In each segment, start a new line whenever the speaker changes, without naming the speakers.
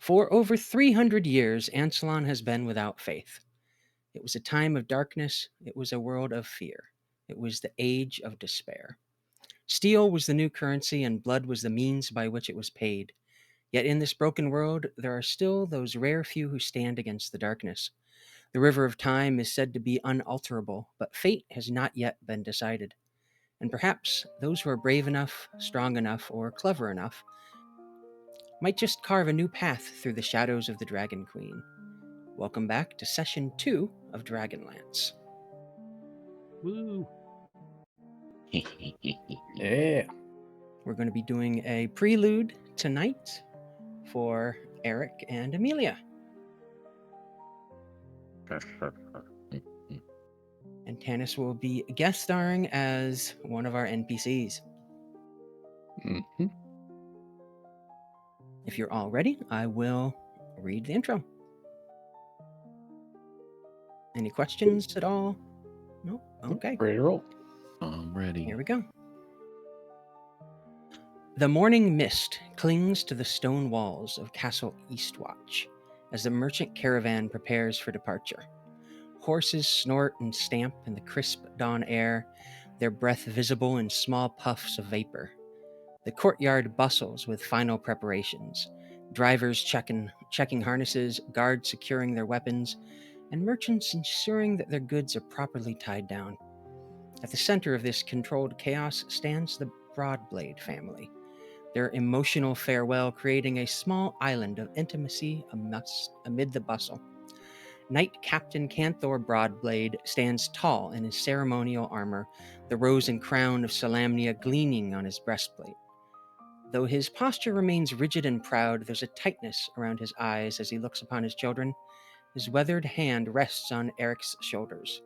For over 300 years, Ansalon has been without faith. It was a time of darkness. It was a world of fear. It was the age of despair. Steel was the new currency, and blood was the means by which it was paid. Yet in this broken world, there are still those rare few who stand against the darkness. The river of time is said to be unalterable, but fate has not yet been decided. And perhaps those who are brave enough, strong enough, or clever enough might just carve a new path through the shadows of the Dragon Queen. Welcome back to Session 2 of Dragonlance.
Woo!
Yeah.
We're going to be doing a prelude tonight for Aryk and Emilia. And Tanis will be guest starring as one of our NPCs.
Mm-hmm.
If you're all ready, I will read the intro. Any questions at all? No? Okay.
Ready to roll.
I'm ready.
Here we go. The morning mist clings to the stone walls of Castle Eastwatch as the merchant caravan prepares for departure. Horses snort and stamp in the crisp dawn air, their breath visible in small puffs of vapor. The courtyard bustles with final preparations, drivers checking harnesses, guards securing their weapons, and merchants ensuring that their goods are properly tied down. At the center of this controlled chaos stands the Broadblade family, their emotional farewell creating a small island of intimacy amid the bustle. Knight Captain Canthor Broadblade stands tall in his ceremonial armor, the rose and crown of Solamnia gleaming on his breastplate. Though his posture remains rigid and proud, there's a tightness around his eyes as he looks upon his children. His weathered hand rests on Aryk's shoulders.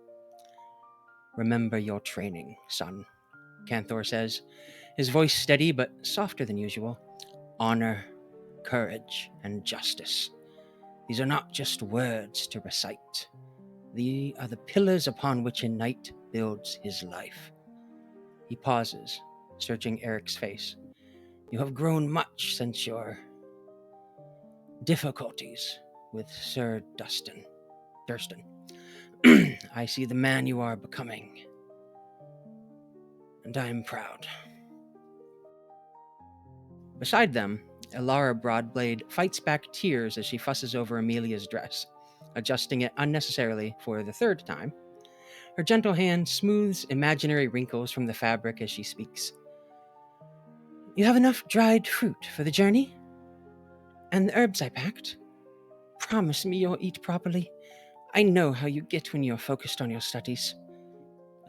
"Remember your training, son," Canthor says, his voice steady but softer than usual. "Honor, courage, and justice. These are not just words to recite. They are the pillars upon which a knight builds his life." He pauses, searching Aryk's face. "You have grown much since your difficulties with Sir Durston. I see the man you are becoming, and I am proud." Beside them, Elara Broadblade fights back tears as she fusses over Emilia's dress, adjusting it unnecessarily for the third time. Her gentle hand smooths imaginary wrinkles from the fabric as she speaks. "You have enough dried fruit for the journey? And the herbs I packed? Promise me you'll eat properly. I know how you get when you're focused on your studies."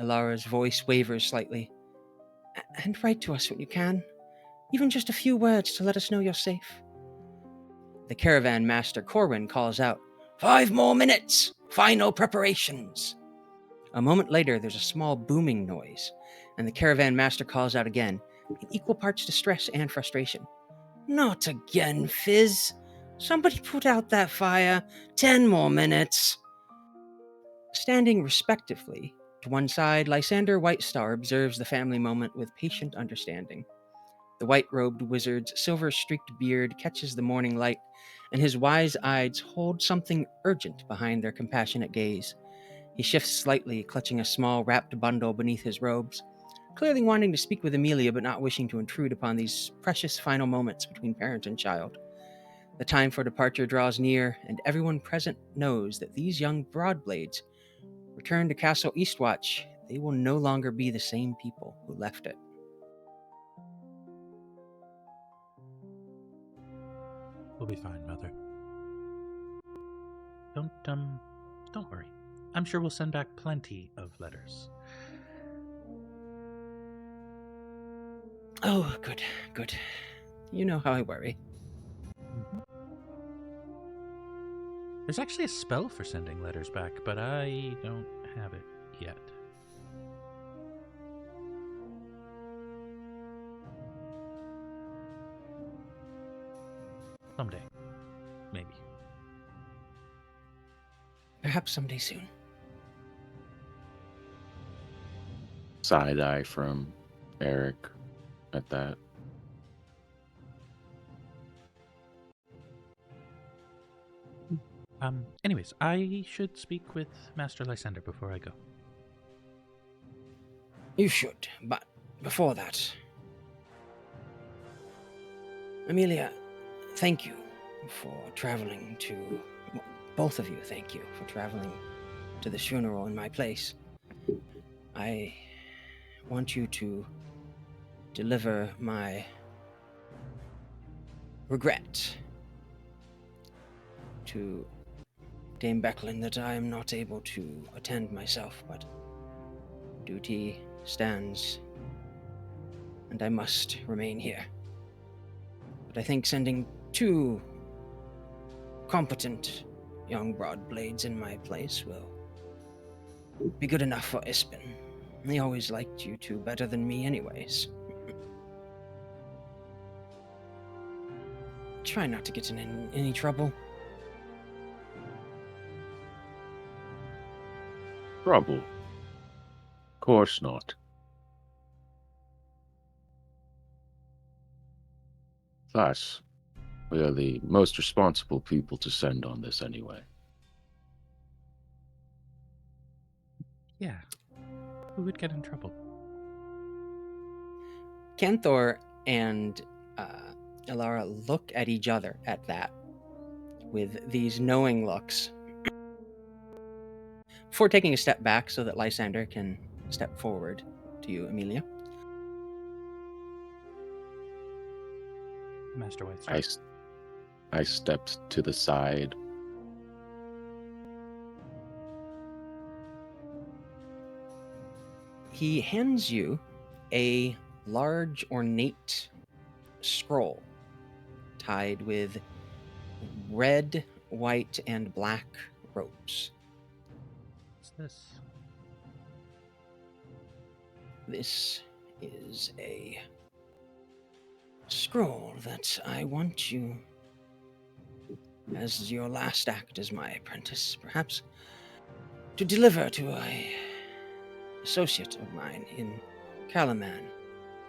Elara's voice wavers slightly. "And write to us when you can. Even just a few words to let us know you're safe." The caravan master Corwin calls out, "5 more minutes! Final preparations!" A moment later, there's a small booming noise, and the caravan master calls out again, in equal parts distress and frustration. "Not again, Fizz! Somebody put out that fire! 10 more minutes!" Standing respectively to one side, Lysander Whitestar observes the family moment with patient understanding. The white-robed wizard's silver-streaked beard catches the morning light, and his wise eyes hold something urgent behind their compassionate gaze. He shifts slightly, clutching a small wrapped bundle beneath his robes, clearly wanting to speak with Emilia but not wishing to intrude upon these precious final moments between parent and child. The time for departure draws near, and everyone present knows that these young Broadblades return to Castle Eastwatch. They will no longer be the same people who left it.
We'll be fine, Mother. Don't worry. I'm sure we'll send back plenty of letters.
Oh, good, good. You know how I worry.
Mm-hmm. There's actually a spell for sending letters back, but I don't have it yet. Someday. Maybe.
Perhaps someday soon.
Side eye from Aryk at that.
Anyways, I should speak with Master Lysander before I go.
You should, but before that, Emilia, thank you for traveling to... well, both of you, thank you for traveling to this funeral in my place. I want you to deliver my regret to Dame Becklin that I am not able to attend myself, but duty stands, and I must remain here. But I think sending 2 competent young Broadblades in my place will be good enough for Ispin. He always liked you 2 better than me anyways. Try not to get in any trouble.
Trouble? Of course not. Thus, we are the most responsible people to send on this anyway.
Yeah. Who would get in trouble?
Canthor and Elara look at each other at that with these knowing looks before taking a step back so that Lysander can step forward to you, Emilia.
Master White.
I stepped to the side.
He hands you a large, ornate scroll tied with red, white, and black ropes.
What's this?
This is a scroll that I want you, as your last act as my apprentice, perhaps, to deliver to a associate of mine in Calaman,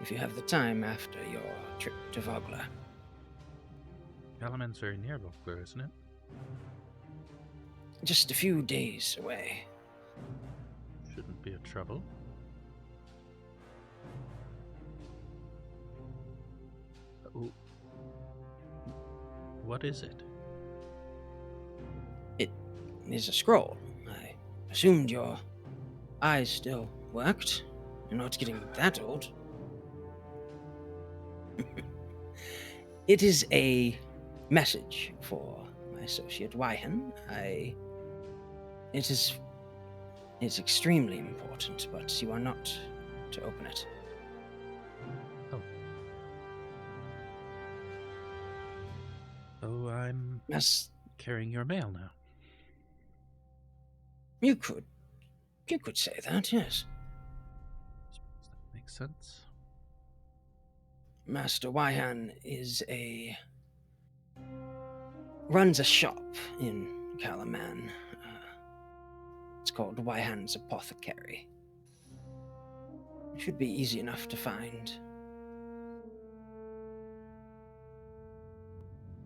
if you have the time after your trip to Vogler.
Calaman's very near Vogler, isn't it?
Just a few days away.
Shouldn't be a trouble. Oh. What is it?
It is a scroll. I assumed your eyes still worked. You're not getting that old. It is a message for my associate Wyhan. It's extremely important, but you are not to open it.
Oh. Oh, I'm carrying your mail now.
You could say that, yes.
Suppose that makes sense.
Master Wyhan runs a shop in Calaman. It's called Wyhan's Apothecary. It should be easy enough to find.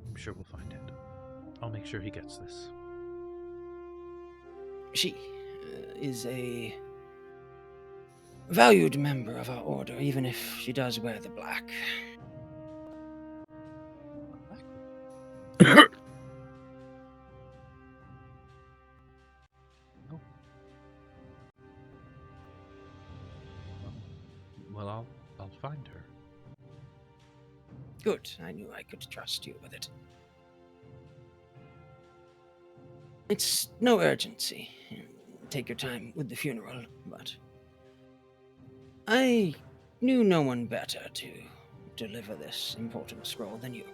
I'm sure we'll find it. I'll make sure he gets this.
She is a valued member of our order, even if she does wear the black.
Oh. Well, I'll find her.
Good. I knew I could trust you with it. It's no urgency. Take your time with the funeral, but I knew no one better to deliver this important scroll than you.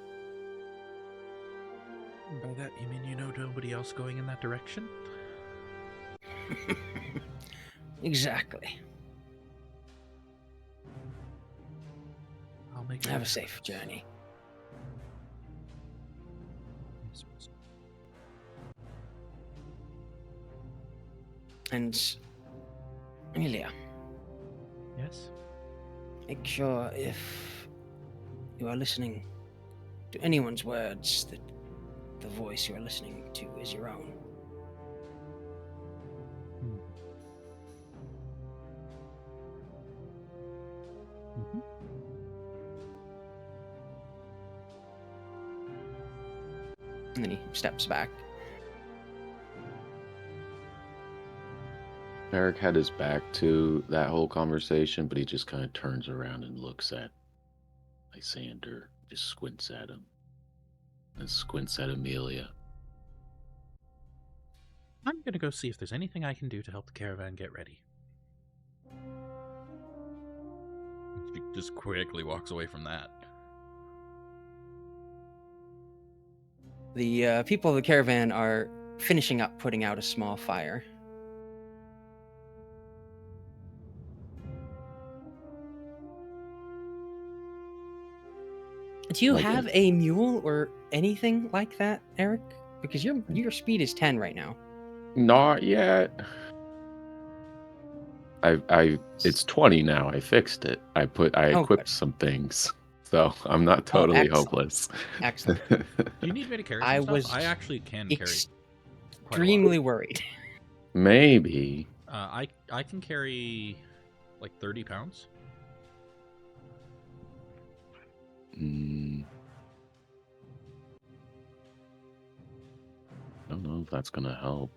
By that, you mean you know nobody else going in that direction?
Exactly.
I'll make
Have a safe journey. And Emilia,
Yes?
make sure if you are listening to anyone's words that the voice you are listening to is your own.
Mm-hmm.
And then he steps back.
Aryk had his back to that whole conversation, but he just kind of turns around and looks at Lysander, just squints at him, and squints at Emilia.
I'm gonna go see if there's anything I can do to help the caravan get ready. She just quickly walks away from that.
The people of the caravan are finishing up putting out a small fire. Do you
Like
have
an-
a mule or anything like that, Aryk? Because your speed is 10 right now.
Not yet. It's 20 now. I fixed it. I
Oh,
equipped
good.
some things, so I'm not
Oh,
totally
excellent.
hopeless.
Excellent.
Do you need me to carry some
I
stuff?
was
I actually can carry quite a lot.
extremely worried.
Maybe.
I can carry like 30 pounds.
I don't know if that's gonna help.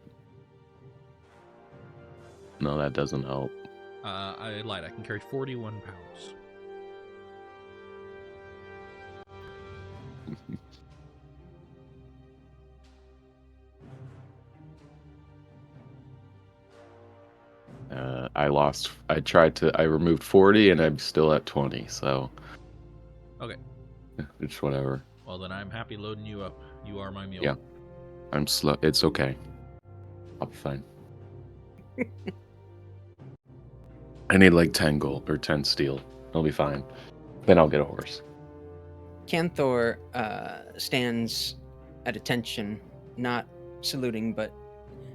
No, that doesn't help.
I lied. I can carry 41 pounds.
I removed 40 and I'm still at 20, so.
Okay.
It's whatever.
Well, then I'm happy loading you up. You are my mule.
Yeah. I'm slow. It's okay. I'll be fine. I need like 10 gold or 10 steel. I'll be fine. Then I'll get a horse.
Canthor stands at attention, not saluting, but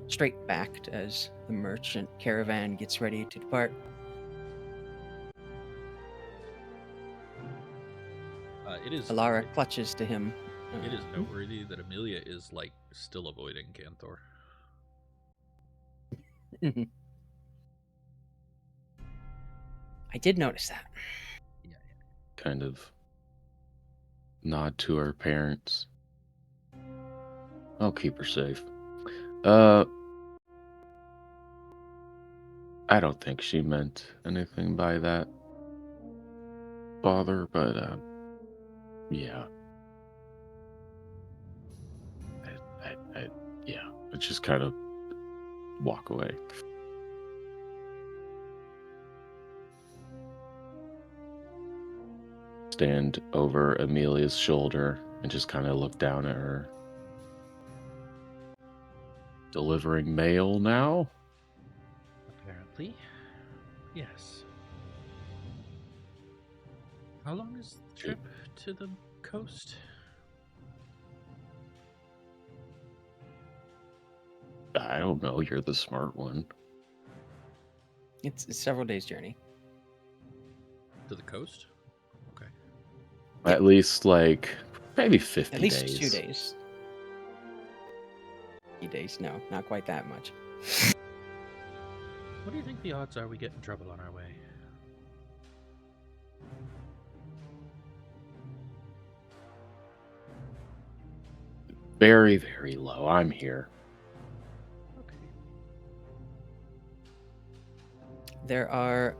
straight backed as the merchant caravan gets ready to depart.
It is.
Alara clutches to him.
It is noteworthy that Emilia is like still avoiding Canthor.
I did notice that.
Yeah.
Kind of nod to her parents. I'll keep her safe. I don't think she meant anything by that, father, but yeah. Yeah, I just kind of walk away. Stand over Emilia's shoulder and just kind of look down at her. Delivering mail now?
Apparently, yes. How long is the trip to the coast?
I don't know. You're the smart one.
It's a several days' journey.
To the coast? Okay.
At least like maybe 50
At least
days.
2 days. 50 days? No, not quite that much.
What do you think the odds are we get in trouble on our way?
Very, very low. I'm here.
Okay.
There are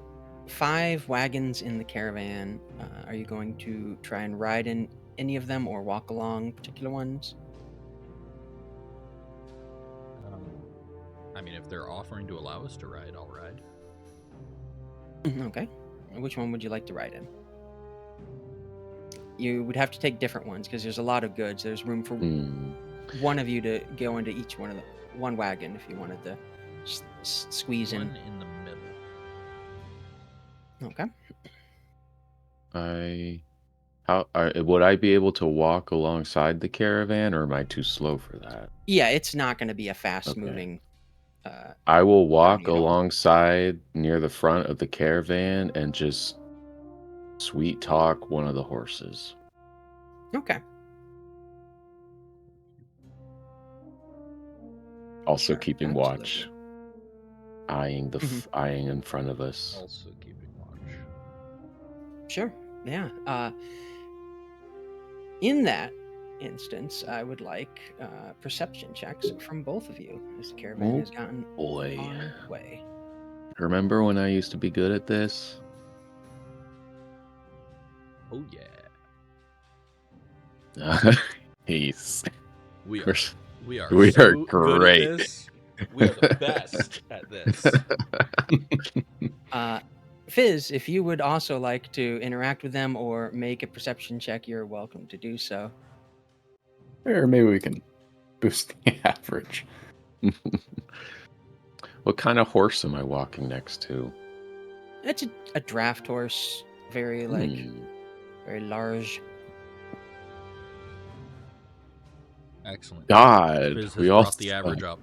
5 wagons in the caravan. Are you going to try and ride in any of them or walk along particular ones?
I mean, if they're offering to allow us to ride, I'll ride.
Okay. Which one would you like to ride in? You would have to take different ones because there's a lot of goods. There's room for one of you to go into each one of the one wagon if you wanted to squeeze
One
in.
in the middle.
Okay.
Would I be able to walk alongside the caravan, or am I too slow for that?
Yeah, it's not going to be a fast-moving.
I will walk
journey at all.
alongside near the front of the caravan and just sweet talk one of the horses.
Okay.
Also
Sure,
keeping watch,
absolutely.
eyeing eyeing in front of us.
Also keeping watch.
Sure. Yeah. In that instance, I would like perception checks from both of you as the caravan
Oh
has gotten
boy.
on its way.
Remember when I used to be good at this?
Oh yeah.
He's
We
We're
are
s-
we are
we are
so good at
great.
this. We are the best at this.
Fizz, if you would also like to interact with them or make a perception check, you're welcome to do so.
Or maybe we can boost the average.
What kind of horse am I walking next to?
It's a draft horse, very
Hmm.
very large.
Excellent.
God,
Fizz
we
has
all
brought the average up.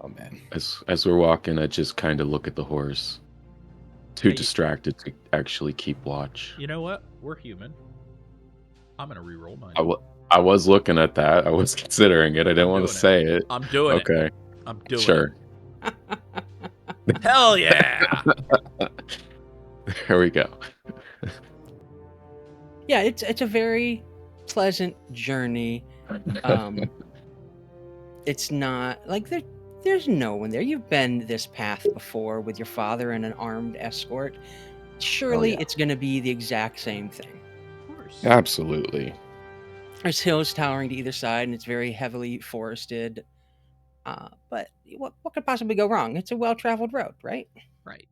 Oh man.
as we're walking, I just kind of look at the horse. Too
Hey,
distracted to actually keep watch.
You know what? We're human. I'm gonna re-roll mine.
I was looking at that. I was considering it. I didn't want to
doing it.
say it.
I'm doing it.
Okay,
I'm doing
sure.
it. Hell yeah!
There we go.
Yeah, it's a very pleasant journey. It's not like there's no one there. You've been this path before with your father and an armed escort. Surely
yeah.
it's going to be the exact same thing.
Of course.
Absolutely.
There's hills towering to either side, and it's very heavily forested. But what could possibly go wrong? It's a well-traveled road, right?
Right.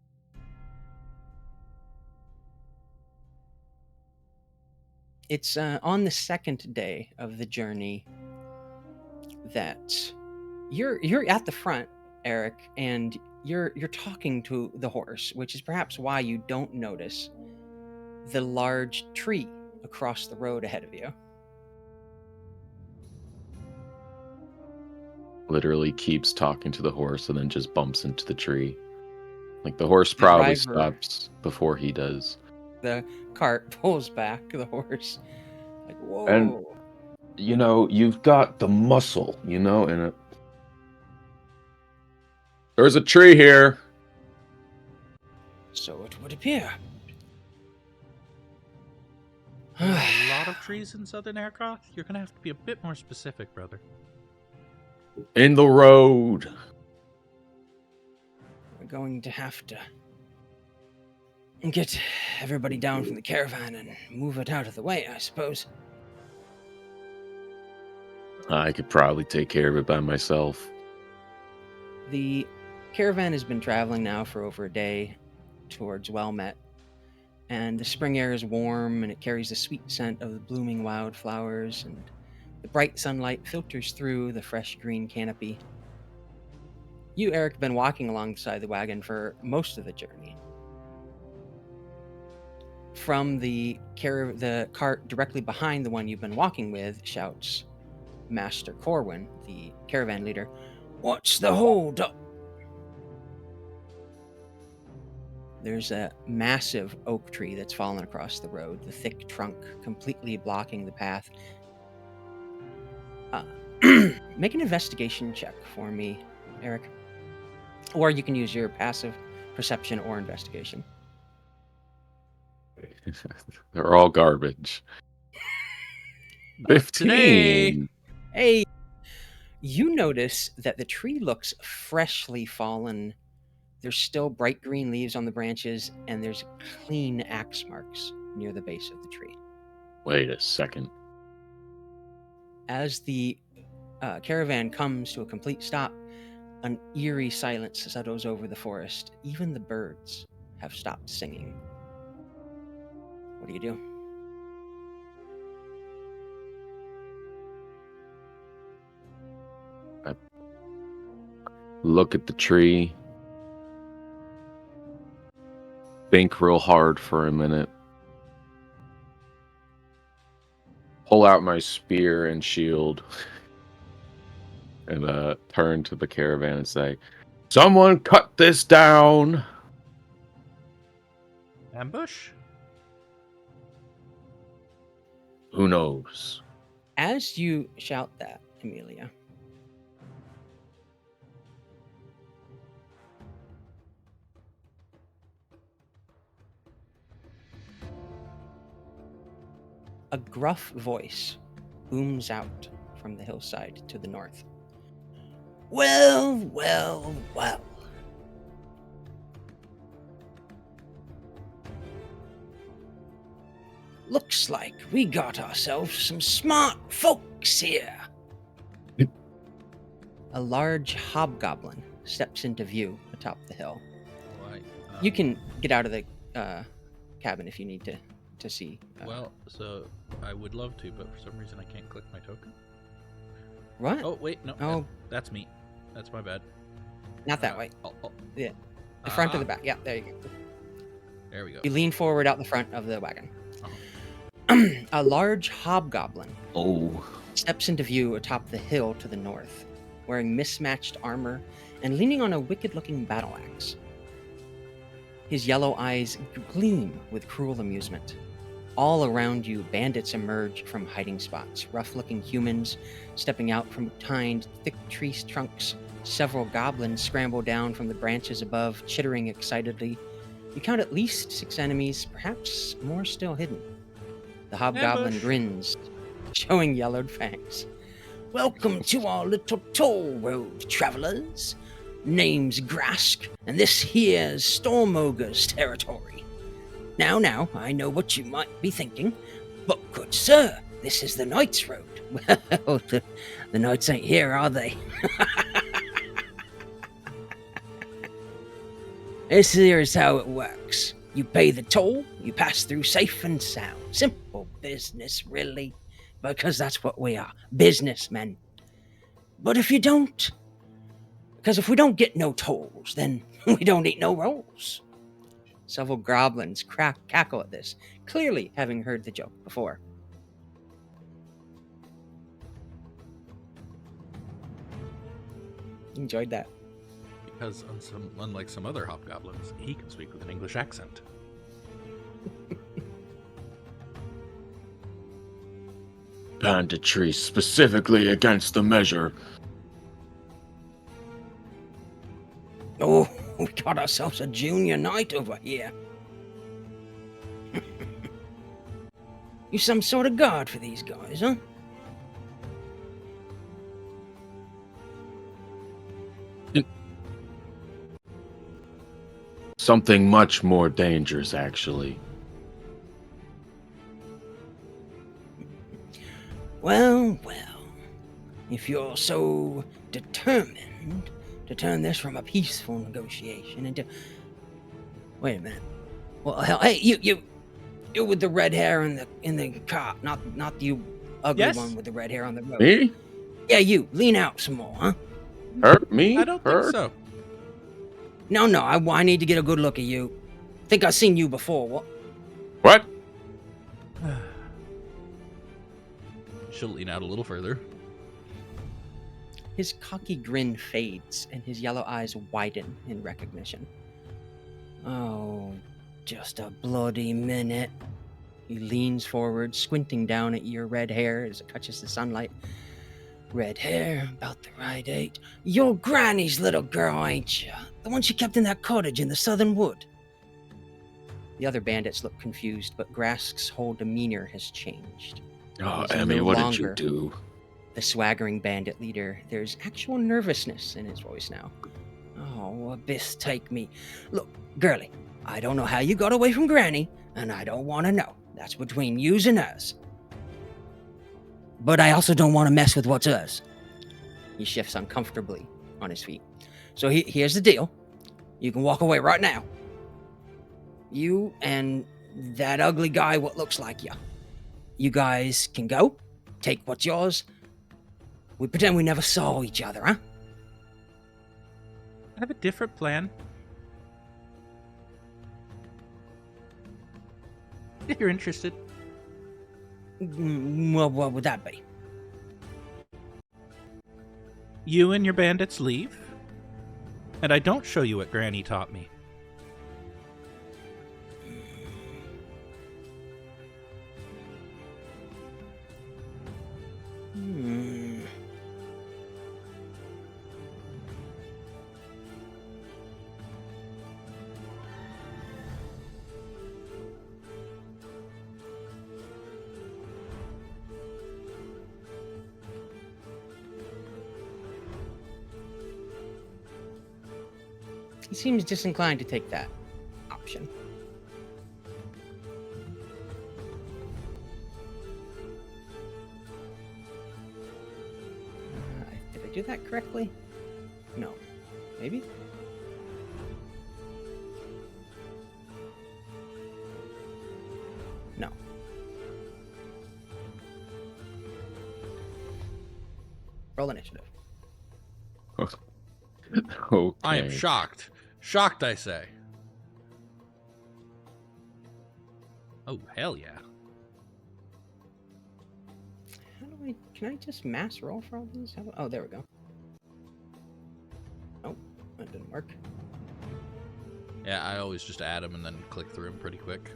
It's on the second day of the journey that you're at the front, Aryk, and you're talking to the horse, which is perhaps why you don't notice the large tree across the road ahead of you.
Literally keeps talking to the horse and then just bumps into the tree. Like the horse
The
probably
driver-
stops before he does.
The cart pulls back the horse. Like, whoa.
And you've got the muscle, and there's a tree here.
So it would appear.
There are a lot of trees in southern Aircroft. You're gonna have to be a bit more specific, brother.
In the road.
We're going to have to get everybody down from the caravan and move it out of the way, I suppose.
I could probably take care of it by myself.
The caravan has been traveling now for over a day towards Wellmet, and the spring air is warm and it carries the sweet scent of the blooming wildflowers, and the bright sunlight filters through the fresh green canopy. You, Aryk, have been walking alongside the wagon for most of the journey. From the cart directly behind the one you've been walking with shouts Master Corwin, the caravan leader. What's the hold up? There's a massive oak tree that's fallen across the road, the thick trunk completely blocking the path. Make an investigation check for me, Aryk. Or you can use your passive perception or investigation.
They're all garbage. 15.
Today.
Hey, you notice that the tree looks freshly fallen. There's still bright green leaves on the branches, and there's clean axe marks near the base of the tree.
Wait a second.
As the caravan comes to a complete stop, an eerie silence settles over the forest. Even the birds have stopped singing. What do you do?
Look at the tree. Think real hard for a minute. Pull out my spear and shield. And turn to the caravan and say, "Someone cut this down."
Ambush?
Who knows?
As you shout that, Emilia, A gruff voice booms out from the hillside to the north. Well, well, well. Looks like we got ourselves some smart folks here. A large hobgoblin steps into view atop the hill.
Why?
You can get out of the cabin if you need to see.
So I would love to, but for some reason I can't click my token.
What?
Oh, wait, no.
Oh.
That's me. That's my bad.
Not that way.
Yeah.
The front or the back. Yeah, there you go.
There we go.
You lean forward out the front of the wagon.
Uh-huh.
A large hobgoblin
Oh.
steps into view atop the hill to the north, wearing mismatched armor and leaning on a wicked-looking battle axe. His yellow eyes gleam with cruel amusement. All around you, bandits emerge from hiding spots, rough-looking humans stepping out from behind thick tree trunks. Several goblins scramble down from the branches above, chittering excitedly. You count at least 6 enemies, perhaps more still hidden. The hobgoblin
Ambush.
grins, showing yellowed fangs. Welcome to our little toll road, travelers. Name's Grask, and this here's Storm Ogre's territory. Now, I know what you might be thinking, but good sir, this is the Knight's Road. Well, the Knights ain't here, are they? This here is how it works. You pay the toll, you pass through safe and sound. Simple business, really, because that's what we are, businessmen. But if you don't, because if we don't get no tolls, then we don't eat no rolls. Several goblins cackle at this, clearly having heard the joke before. Enjoyed that.
Because unlike some other hobgoblins, he can speak with an English accent.
Banditry specifically against the measure.
Oh, we got ourselves a junior knight over here. You some sort of guard for these guys, huh?
Something much more dangerous, actually.
Well, if you're so determined to turn this from a peaceful negotiation into... Wait a minute. Well, hell, hey, you with the red hair in the cart, not you ugly
Yes?
one with the red hair on the road.
Me?
Yeah, you. Lean out some more, huh?
Hurt me?
I don't
Hurt?
think so.
No, I need to get a good look at you. Think I've seen you before.
What?
She'll lean out a little further.
His cocky grin fades, and his yellow eyes widen in recognition. Oh, just a bloody minute. He leans forward, squinting down at your red hair as it touches the sunlight. Red hair, about the right age. You're Granny's little girl, ain't you? The one she kept in that cottage in the southern wood. The other bandits look confused, but Grask's whole demeanor has changed.
Oh,
He's
Emmy,
no
what did
longer
you do?
the swaggering bandit leader. There's actual nervousness in his voice now. Oh, abyss take me. Look, girlie, I don't know how you got away from Granny, and I don't want to know. That's between yous and us. But I also don't want to mess with what's us. He shifts uncomfortably on his feet. So here's the deal. You can walk away right now. You and that ugly guy what looks like you. You guys can go, take what's yours. We pretend we never saw each other, huh?
I have a different plan. If you're interested.
Well, what would that be?
You and your bandits leave, and I don't show you what Granny taught me.
he seems disinclined to take that option. Did I do that correctly? No. Maybe? No. Roll initiative.
Okay.
I am shocked. Shocked, I say. Oh, hell yeah.
How do I... Can I just mass roll for all these? Oh, there we go. Oh, that didn't work.
Yeah, I always just add them and then click through them pretty quick.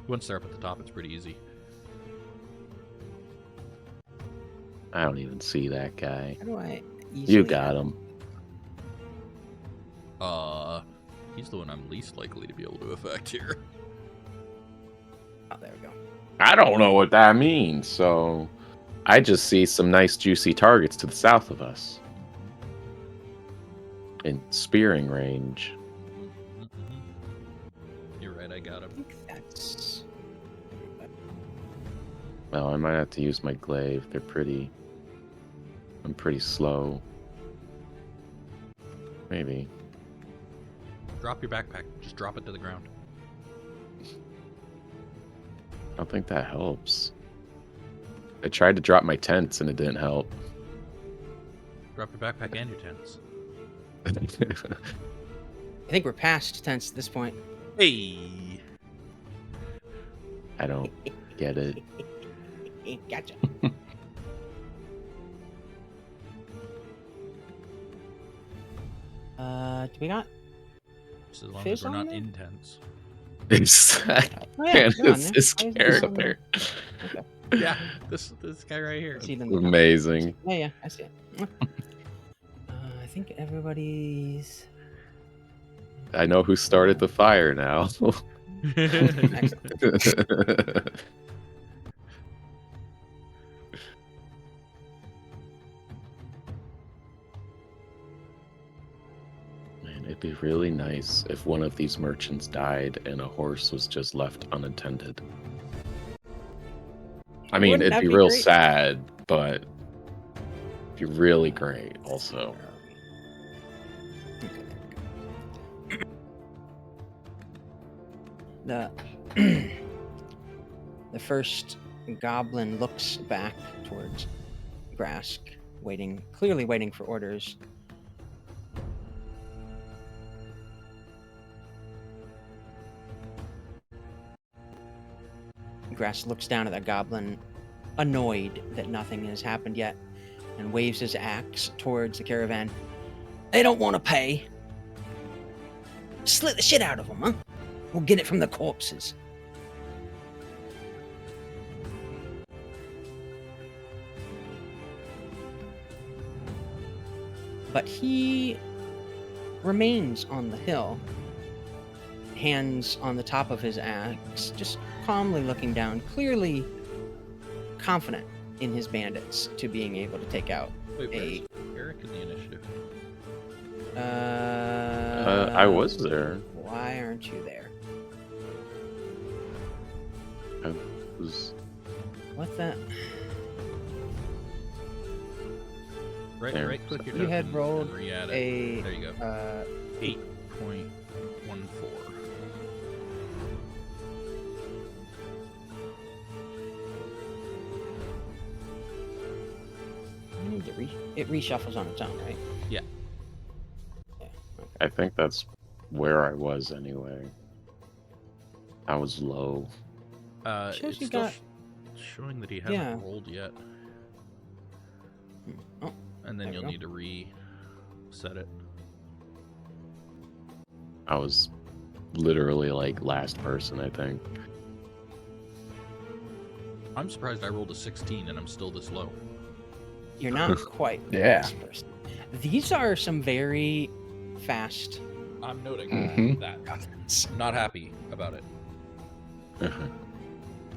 Once they're up at the top, it's pretty easy.
I don't even see that guy.
How do I...
You got him.
He's the one I'm least likely to be able to affect here.
Oh, there we go.
I don't know what that means, so I just see some nice juicy targets to the south of us. In spearing range.
You're right, I got
I
him.
think that's...
Well, I might have to use my glaive. I'm pretty slow. Maybe.
Drop your backpack. Just drop it to the ground.
I don't think that helps. I tried to drop my tents and it didn't help.
Drop your backpack and your tents.
I think we're past tense at this point.
Hey!
I don't get it.
Gotcha. Do we got...
Just as long
Fish
as we're
on
not
there?
intense.
It's
Oh, yeah,
man,
they're on
this
there. Why is it on
character.
Okay.
Yeah, this guy right here.
See them now.
Amazing.
Yeah, I see it. I think everybody's...
I know who started the fire now.
Excellent.
Man, it'd be really nice if one of these merchants died and a horse was just left unattended. I mean,
Wouldn't
it'd
that
be
be
real
great?
sad, but it'd be really great also.
Okay, there we go. The first goblin looks back towards Grask, clearly waiting for orders. Grask looks down at that goblin, annoyed that nothing has happened yet, and waves his axe towards the caravan. They don't want to pay. Slit the shit out of them, huh? We'll get it from the corpses. But he remains on the hill, hands on the top of his axe, just calmly looking down, clearly confident in his bandits to being able to take out
Wait,
a...
where's Aryk in the initiative?
I was there.
Why aren't you there?
I was...
What the...
There.
Right click your
You had
token
rolled
and re-add it.
a...
There you go. 8.14.
I need to it reshuffles on its own, right?
Yeah.
Yeah. Okay.
I think that's where I was anyway. I was low.
Shows
It's
you
still
got-
showing that he hasn't
Yeah.
rolled yet.
Oh,
And then
there we
you'll
go.
need to reset it.
I was literally like last person, I think.
I'm surprised I rolled a 16 and I'm still this low.
you're not quite the
Yeah.
last person. These are some very fast
I'm noting
Mhm.
that.
goblins.
Not happy about it.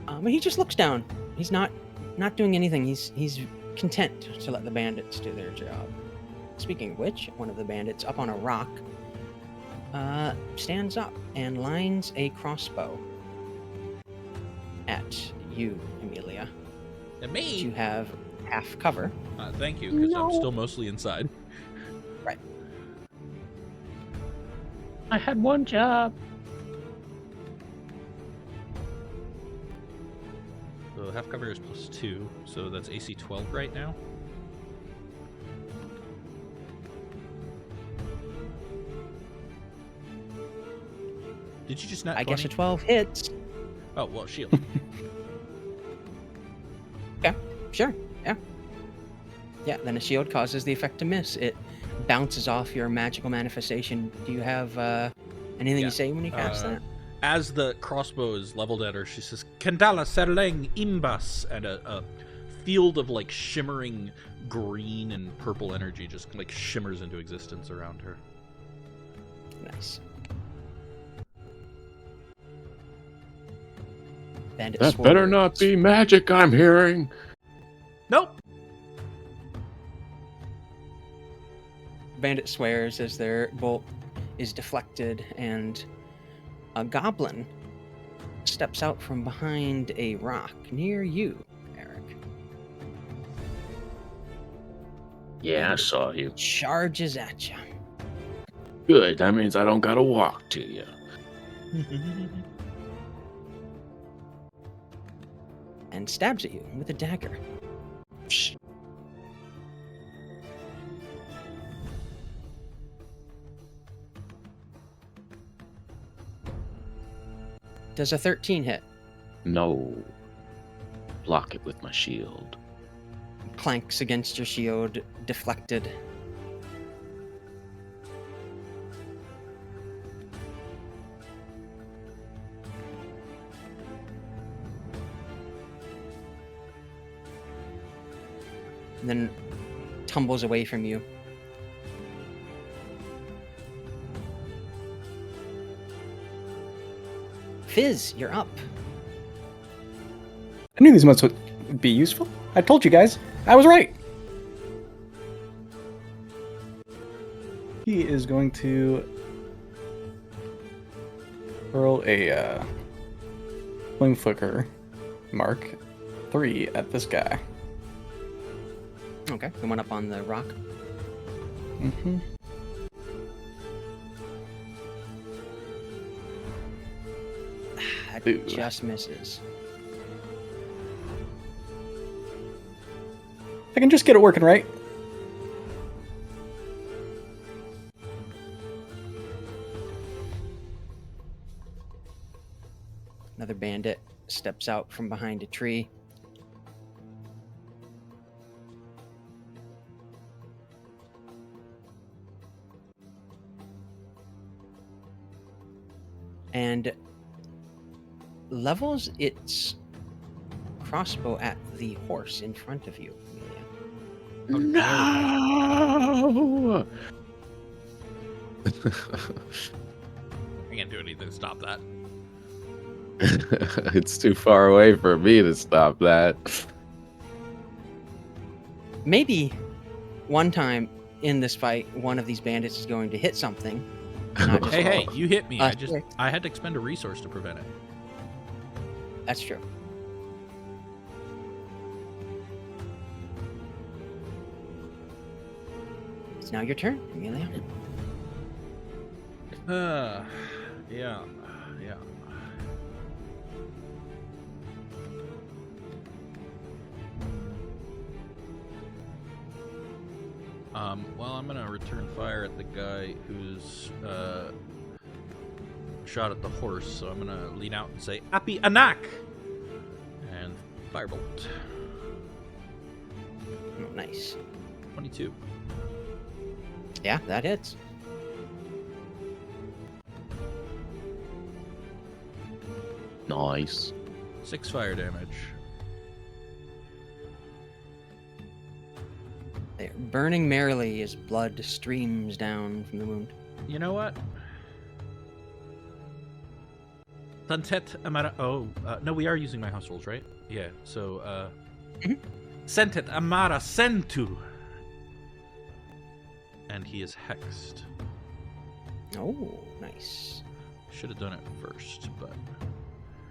But he just looks down. He's not doing anything. He's content to let the bandits do their job. Speaking of which, one of the bandits up on a rock stands up and lines a crossbow at you, Emilia.
And
But you
me?
have half cover.
Thank you, because I'm still mostly inside.
Right.
I had one job.
So half cover is +2, so that's AC 12 right now. Did you just not?
I guess a 12 hits.
Oh well, shield.
Sure, yeah. Yeah, then a shield causes the effect to miss. It bounces off your magical manifestation. Do you have anything
Yeah.
you say when you cast that?
As the crossbow is leveled at her, she says, "Kandala Serleng Imbas," and a field of like shimmering green and purple energy just like shimmers into existence around her.
Nice. Bandit
That better
sword.
not be magic I'm hearing.
Nope.
Bandit swears as their bolt is deflected, and a goblin steps out from behind a rock near you, Aryk.
Yeah, I saw you.
Charges at you.
Good. That means I don't gotta walk to you.
And stabs at you with a dagger.
Psh.
Does a 13 hit?
No. Block it with my shield.
Clanks against your shield, deflected. And then tumbles away from you. Fizz, you're up.
I knew these months would be useful. I told you guys. I was right. He is going to hurl a flame flicker Mark 3 at this guy.
Okay, the one up on the rock.
Mm-hmm.
That
Ooh.
just misses.
I can just get it working right.
Another bandit steps out from behind a tree. And levels its crossbow at the horse in front of you, Emilia.
No!
I can't do anything to stop that.
It's too far away for me to stop that.
Maybe one time in this fight, one of these bandits is going to hit something. Not just
Hey, you hit me.
us.
I had to expend a resource to prevent it.
That's true. It's now your turn, Emilia.
Yeah. Well, I'm gonna return fire at the guy who's shot at the horse. So I'm gonna lean out and say, "Appy Anak!" and firebolt.
Oh, nice.
22.
Yeah, that hits.
Nice.
6 fire damage.
They're burning merrily as blood streams down from the wound.
You know what? Santet Amara. Oh, no, we are using my house rules, right? Yeah. So, Sentet Amara Sentu. And he is hexed.
Oh, nice.
Should have done it first, but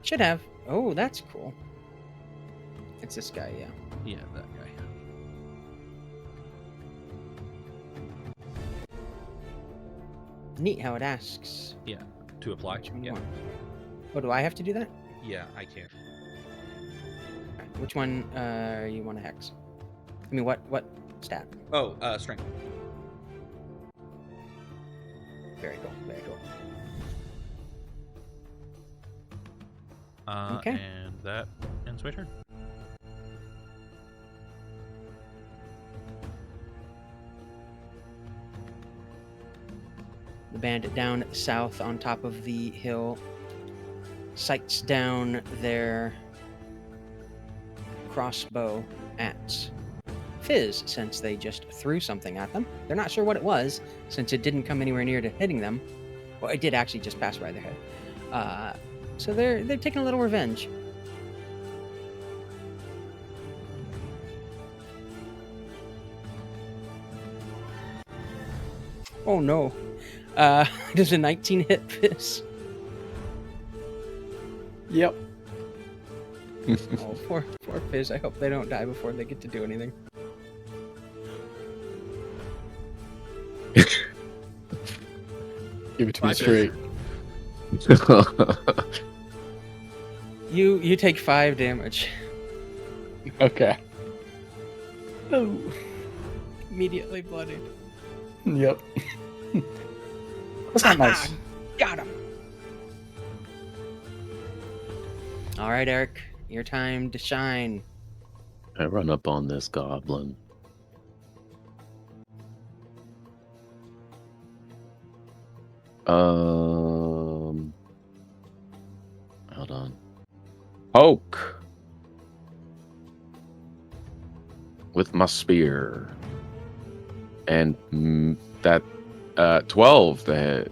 Should have. Oh, that's cool. It's this guy, yeah.
yeah, that guy.
Neat how it asks.
Yeah, to apply.
Which one you
Yeah,
want. Oh, do I have to do that?
yeah, I can't.
Alright, which one you want to hex? I mean, what stat?
Oh, strength.
Very cool. Very cool. Okay.
And that ends my turn.
The bandit down at the south on top of the hill sights down their crossbow at Fizz, since they just threw something at them. They're not sure what it was, since it didn't come anywhere near to hitting them. Well, it did actually just pass by their head. So they're taking a little revenge. Oh no. Does a 19 hit Fizz?
Yep.
Oh, poor Fizz. I hope they don't die before they get to do anything.
Give it to me
Bye,
straight.
You take 5 damage.
Okay.
Oh. Immediately bloodied.
Yep. That's not nice.
Got him. All right, Aryk, your time to shine.
I run up on this goblin. Hold on. Poke with my spear, and that 12. That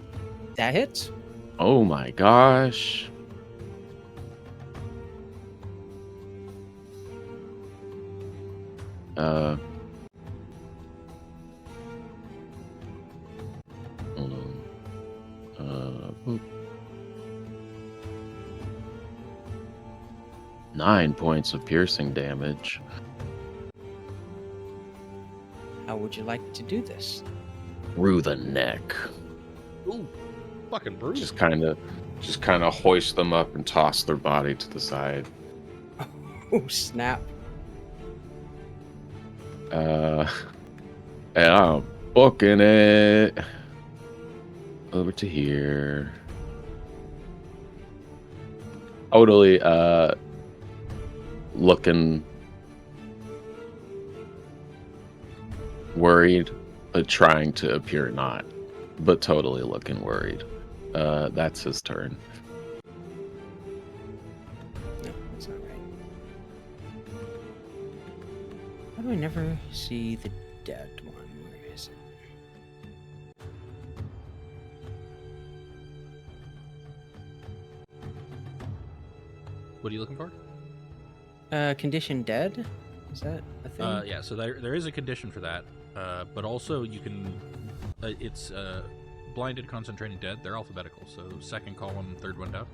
That hits.
oh my gosh. Hold on. Whoop. 9 points of piercing damage.
How would you like to do this?
Through the neck.
Ooh, fucking brutal.
Just kind of hoist them up and toss their body to the side.
Oh, snap.
And I'm booking it over to here. Totally looking worried, but trying to appear not, but totally looking worried. That's his turn.
No, that's not right. How do I never see the dead one? Where is it?
What are you looking for?
Condition dead? Is that a thing?
Yeah, so there is a condition for that, but also you can. It's blinded, concentrating, dead. They're alphabetical, so second column, third one down.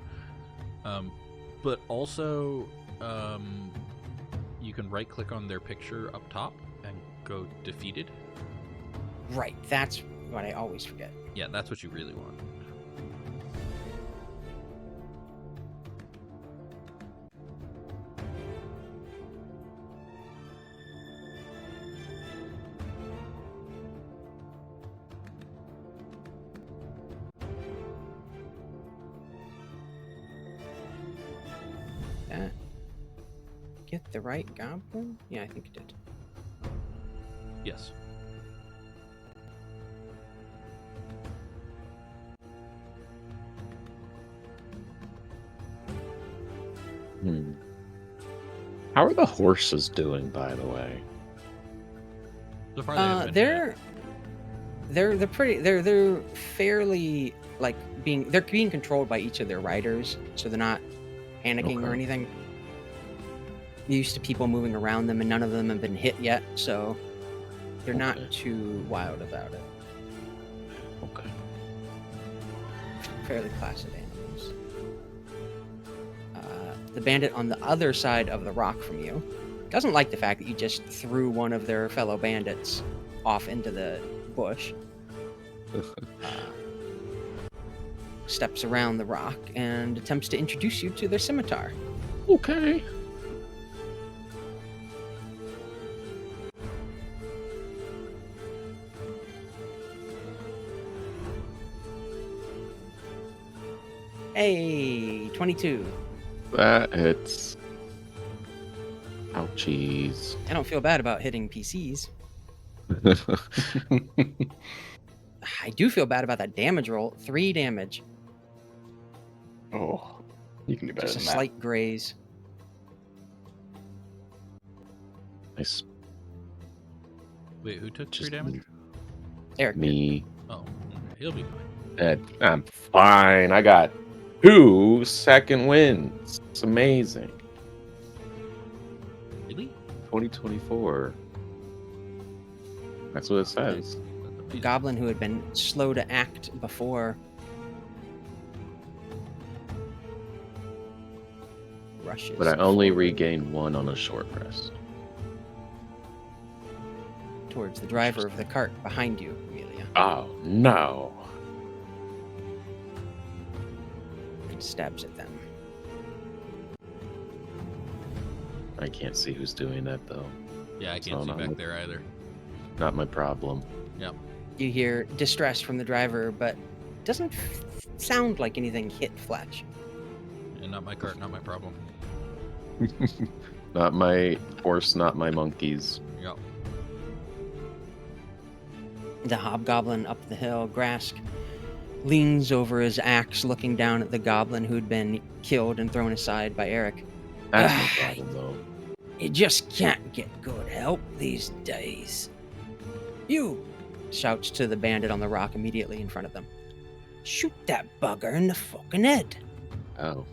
But also, you can right-click on their picture up top and go defeated.
Right, that's what I always forget.
Yeah, that's what you really want.
That get the right goblin? Yeah, I think it did.
Yes.
How are the horses doing, by the way?
So far, they haven't been
they're fairly like they're being controlled by each of their riders, so they're not panicking or
Okay.
anything. They're used to people moving around them, and none of them have been hit yet, so they're
Okay.
not too wild about it.
Okay.
fairly placid animals. The bandit on the other side of the rock from you doesn't like the fact that you just threw one of their fellow bandits off into the bush. Steps around the rock and attempts to introduce you to their scimitar.
Okay.
Hey, 22.
That hits. Ouchies.
I don't feel bad about hitting PCs. I do feel bad about that damage roll. 3 damage.
Oh, you can do better
Just a
than that.
slight graze.
Nice.
Wait, who took 3
Just
damage?
Aryk.
Me.
Oh, he'll be fine.
I'm fine. I got 2 second wins. It's amazing.
Really?
2024. That's what it says.
That's
The
amazing.
goblin who had been slow to act before rushes.
But I only
forward
regained 1 on a short rest.
towards the driver of the cart behind you, Emilia,
Oh, no.
and stabs at them.
I can't see who's doing that, though.
Yeah, I can't
So
see
not
back
my-
there either.
Not my problem.
You hear distress from the driver, but doesn't sound like anything hit Fletch.
And not my cart, not my problem.
Not my horse, not my monkeys.
Yep.
The hobgoblin up the hill, Grask, leans over his axe, looking down at the goblin who'd been killed and thrown aside by Aryk.
That's no problem, though.
You just can't get good help these days. You! Shouts to the bandit on the rock immediately in front of them. Shoot that bugger in the fucking head.
Oh.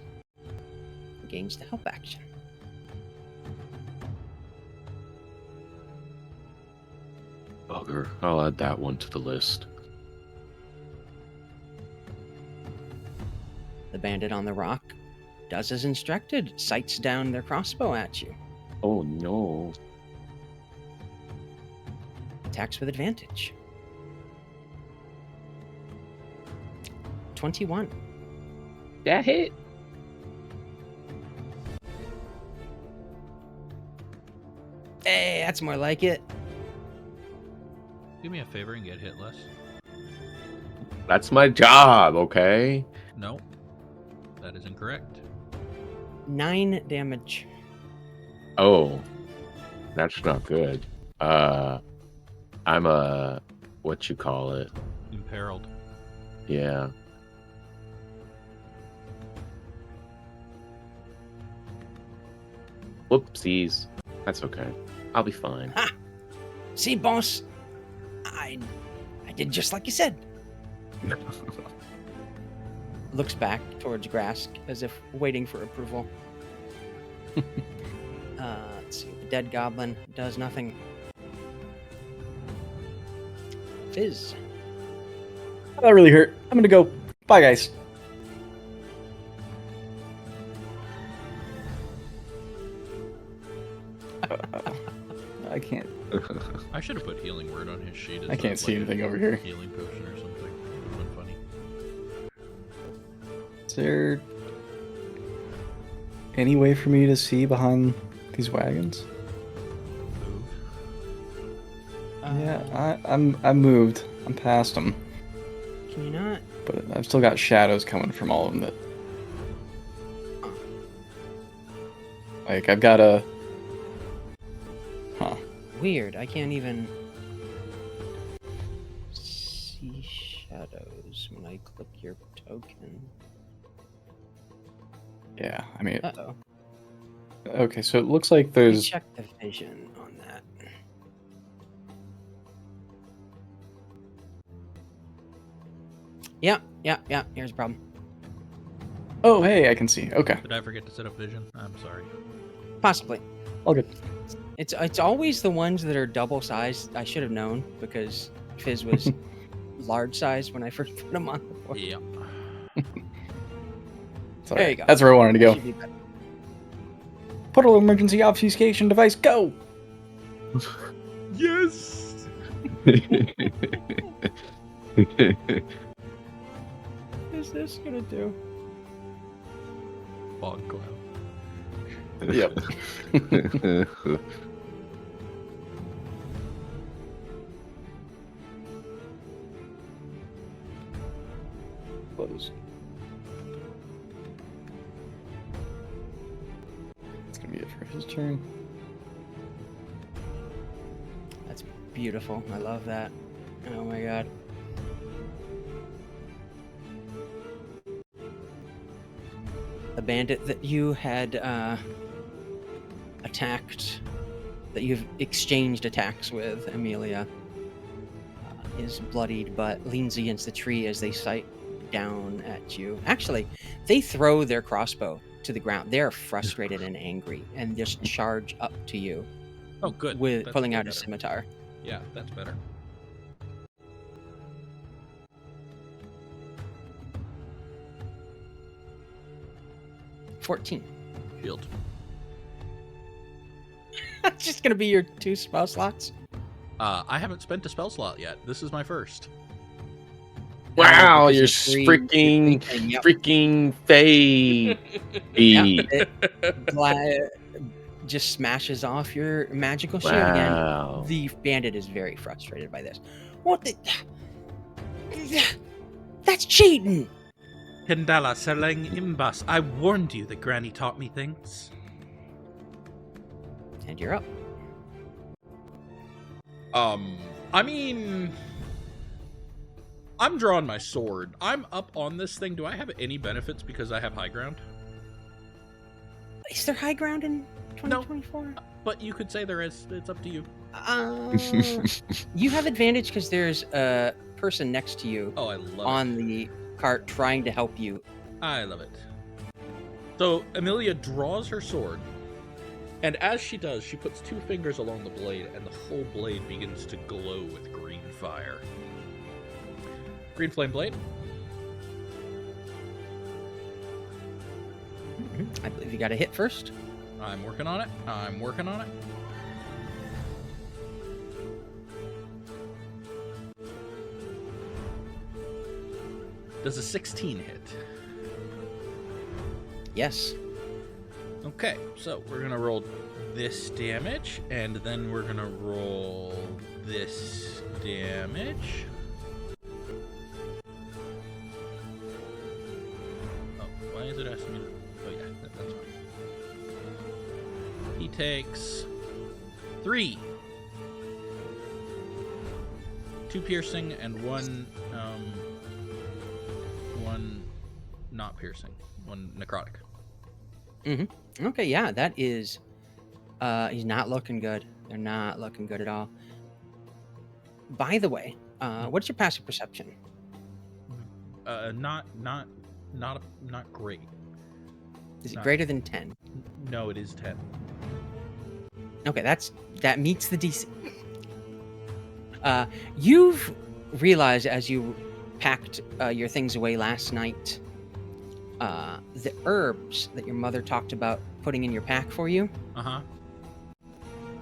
Gains the help action.
Bugger. I'll add that one to the list.
The bandit on the rock does as instructed, sights down their crossbow at you.
Oh, no.
Attacks with advantage. 21.
That hit.
Hey, that's more like it.
Do me a favor and get hit less.
That's my job, okay?
No, that is incorrect.
9 damage.
Oh. That's not good. I'm a... What you call it?
Imperiled.
Yeah. Whoopsies. That's okay. I'll be fine.
See, boss? I did just like you said. Looks back towards Grask as if waiting for approval. Let's see. The dead goblin does nothing. Fizz.
That really hurt. I'm gonna go. Bye, guys. I can't.
I should have put healing word on his sheet.
I can't see anything over here.
Healing potion or something. Would have been funny.
Is there any way for me to see behind these wagons?
Move.
Yeah, I'm moved. I'm past them,
Can you not?
but I've still got shadows coming from all of them. That, like, I've got a. Huh.
Weird. I can't even see shadows when I click your token.
Yeah, I mean,
Uh-oh.
okay, so it looks like
Let me
there's.
check the vision on that. Yeah. Here's a problem.
Oh, hey, I can see. Okay,
Did I forget to set up vision? I'm sorry.
Possibly.
all good.
It's always the ones that are double sized. I should have known because Fizz was large sized when I first put him on the board.
Yeah.
That's all
There
right.
you go.
That's where I wanted to
That
go.
should be better.
Portal emergency obfuscation device, go!
Yes.
What is this gonna do?
Fog cloud.
Yep. Close. It's gonna be it for his turn.
That's beautiful. I love that. Oh my god. The bandit that you had attacked, that you've exchanged attacks with, Emilia, is bloodied but leans against the tree as they sight down at you. Actually, they throw their crossbow to the ground. They're frustrated and angry and just charge up to you
Oh, good.
with
That's
pulling
way
out a
better.
scimitar.
Yeah, that's better.
$14.
Shield.
That's just gonna be your 2 spell slots.
I haven't spent a spell slot yet. This is my first.
Wow,
because
you're
you're
freaking,
yep.
freaking fade.
Yeah, it just smashes off your magical shield again.
Wow.
The bandit is very frustrated by this. What the? That's cheating!
Kendala Serleng Imbas. I warned you that Granny taught me things.
And you're up.
I mean, I'm drawing my sword. I'm up on this thing. Do I have any benefits because I have high ground?
Is there high ground in 2024?
But you could say there is. It's up to you.
You have advantage because there's a person next to you
Oh, I love
on
it.
the cart trying to help you.
I love it. So Emilia draws her sword, and as she does, she puts 2 fingers along the blade, and the whole blade begins to glow with green fire. Green flame blade.
I believe you got a hit first.
I'm working on it. I'm working on it. Does a 16 hit?
Yes.
Okay, so we're gonna roll this damage, and then we're gonna roll this damage. Oh, why is it asking me to... Oh yeah, that's fine. He takes 3. 2 piercing and 1 not piercing. 1 necrotic.
Mm-hmm. Okay, yeah, that is... he's not looking good. They're not looking good at all. By the way, what's your passive perception?
Not great.
Is it
Not-
greater than 10?
No, it is 10.
Okay, that meets the DC. You've realized as you packed your things away last night, the herbs that your mother talked about putting in your pack for you
Uh-huh.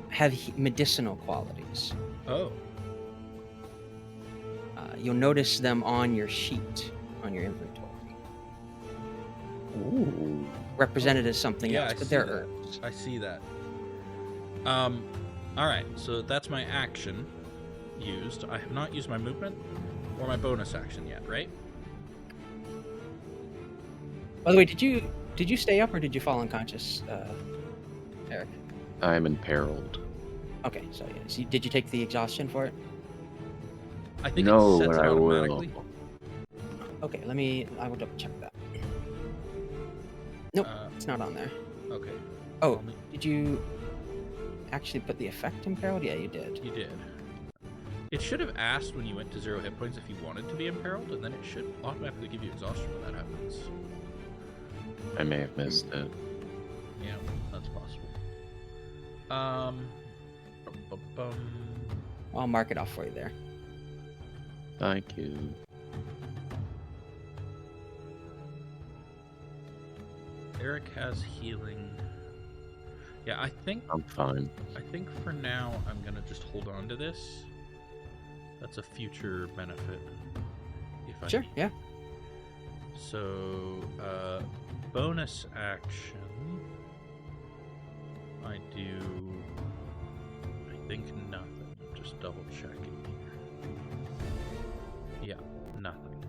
have medicinal qualities.
Oh.
You'll notice them on your sheet, on your inventory,
Ooh.
represented as something
Yeah,
else,
I
but
see
they're
that.
herbs.
I see that. Alright, so that's my action used. I have not used my movement or my bonus action yet, right?
By the way, did you stay up or did you fall unconscious, Aryk?
I'm imperiled.
Okay, so yeah. So did you take the exhaustion for it?
I think
No,
it sets
but
it
I will.
automatically.
Okay, I will double check that. Nope,
Uh,
it's not on there.
okay.
Oh, did you actually put the effect imperiled? Yeah, you did.
You did. It should have asked when you went to 0 hit points if you wanted to be imperiled, and then it should automatically give you exhaustion when that happens.
I may have missed it.
Yeah, that's possible. Bum.
I'll mark it off for you there.
Thank you.
Aryk has healing. Yeah, I think
I'm fine.
for now I'm gonna just hold on to this. That's a future benefit. If I
Sure,
need.
yeah.
So, bonus action. I think nothing. Just double checking here. Yeah, nothing.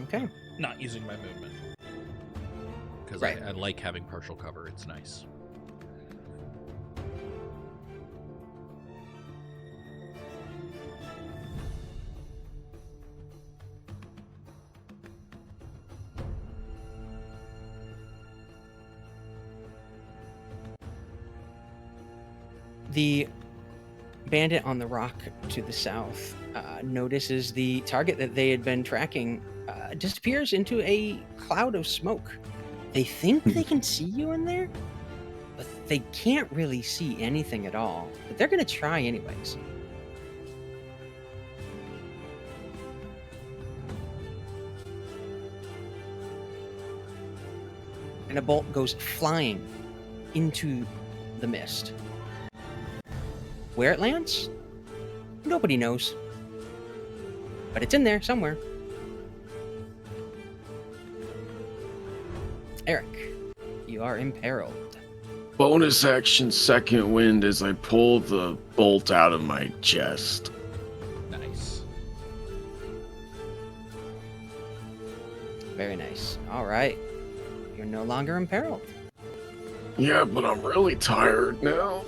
Okay.
Not using my movement. Because
Right.
I like having partial cover. It's nice.
The bandit on the rock to the south notices the target that they had been tracking disappears into a cloud of smoke. They think they can see you in there, but they can't really see anything at all. But they're going to try anyways. And a bolt goes flying into the mist. Where it lands? Nobody knows. But it's in there somewhere. Aryk, you are imperiled.
Bonus action, second wind, as I pull the bolt out of my chest.
Nice.
Very nice. All right. You're no longer imperiled.
Yeah, but I'm really tired now.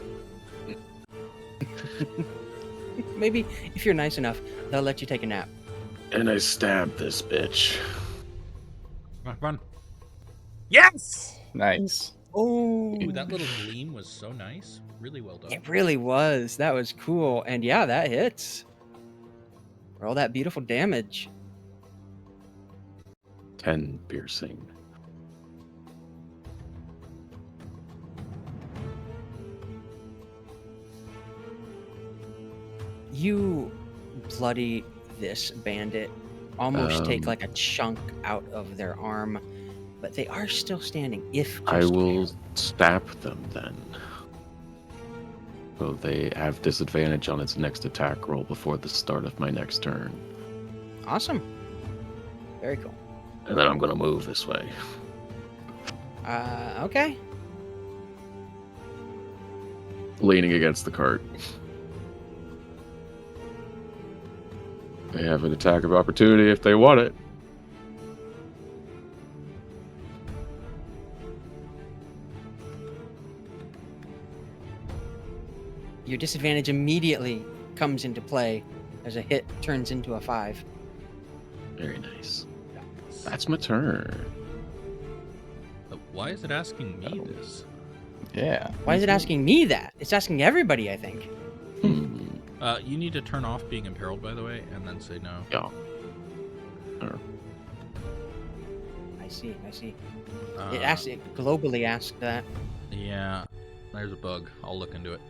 Maybe if you're nice enough, they'll let you take a nap.
And I stab this bitch.
Come on. Yes!
Nice.
Oh,
Ooh, that little gleam was so nice. Really well done.
it really was. That was cool. And yeah, that hits. Roll that beautiful damage.
10 piercing.
You bloody this bandit. Almost take
Um,
like a chunk out of their arm, but they are still standing. If
I
just
will
barely.
stab them then. So they have disadvantage on its next attack roll before the start of my next turn.
Awesome. Very cool.
And then I'm going to move this way.
Okay.
Leaning against the cart. They have an attack of opportunity if they want it.
Your disadvantage immediately comes into play as a hit turns into a 5.
Very nice. That's my turn.
Why is it asking me this?
Yeah.
Why is it asking me that? It's asking everybody, I think.
You need to turn off being imperiled, by the way, and then say no.
Yeah.
I see.
Uh,
It globally asked that.
Yeah, there's a bug. I'll look into it.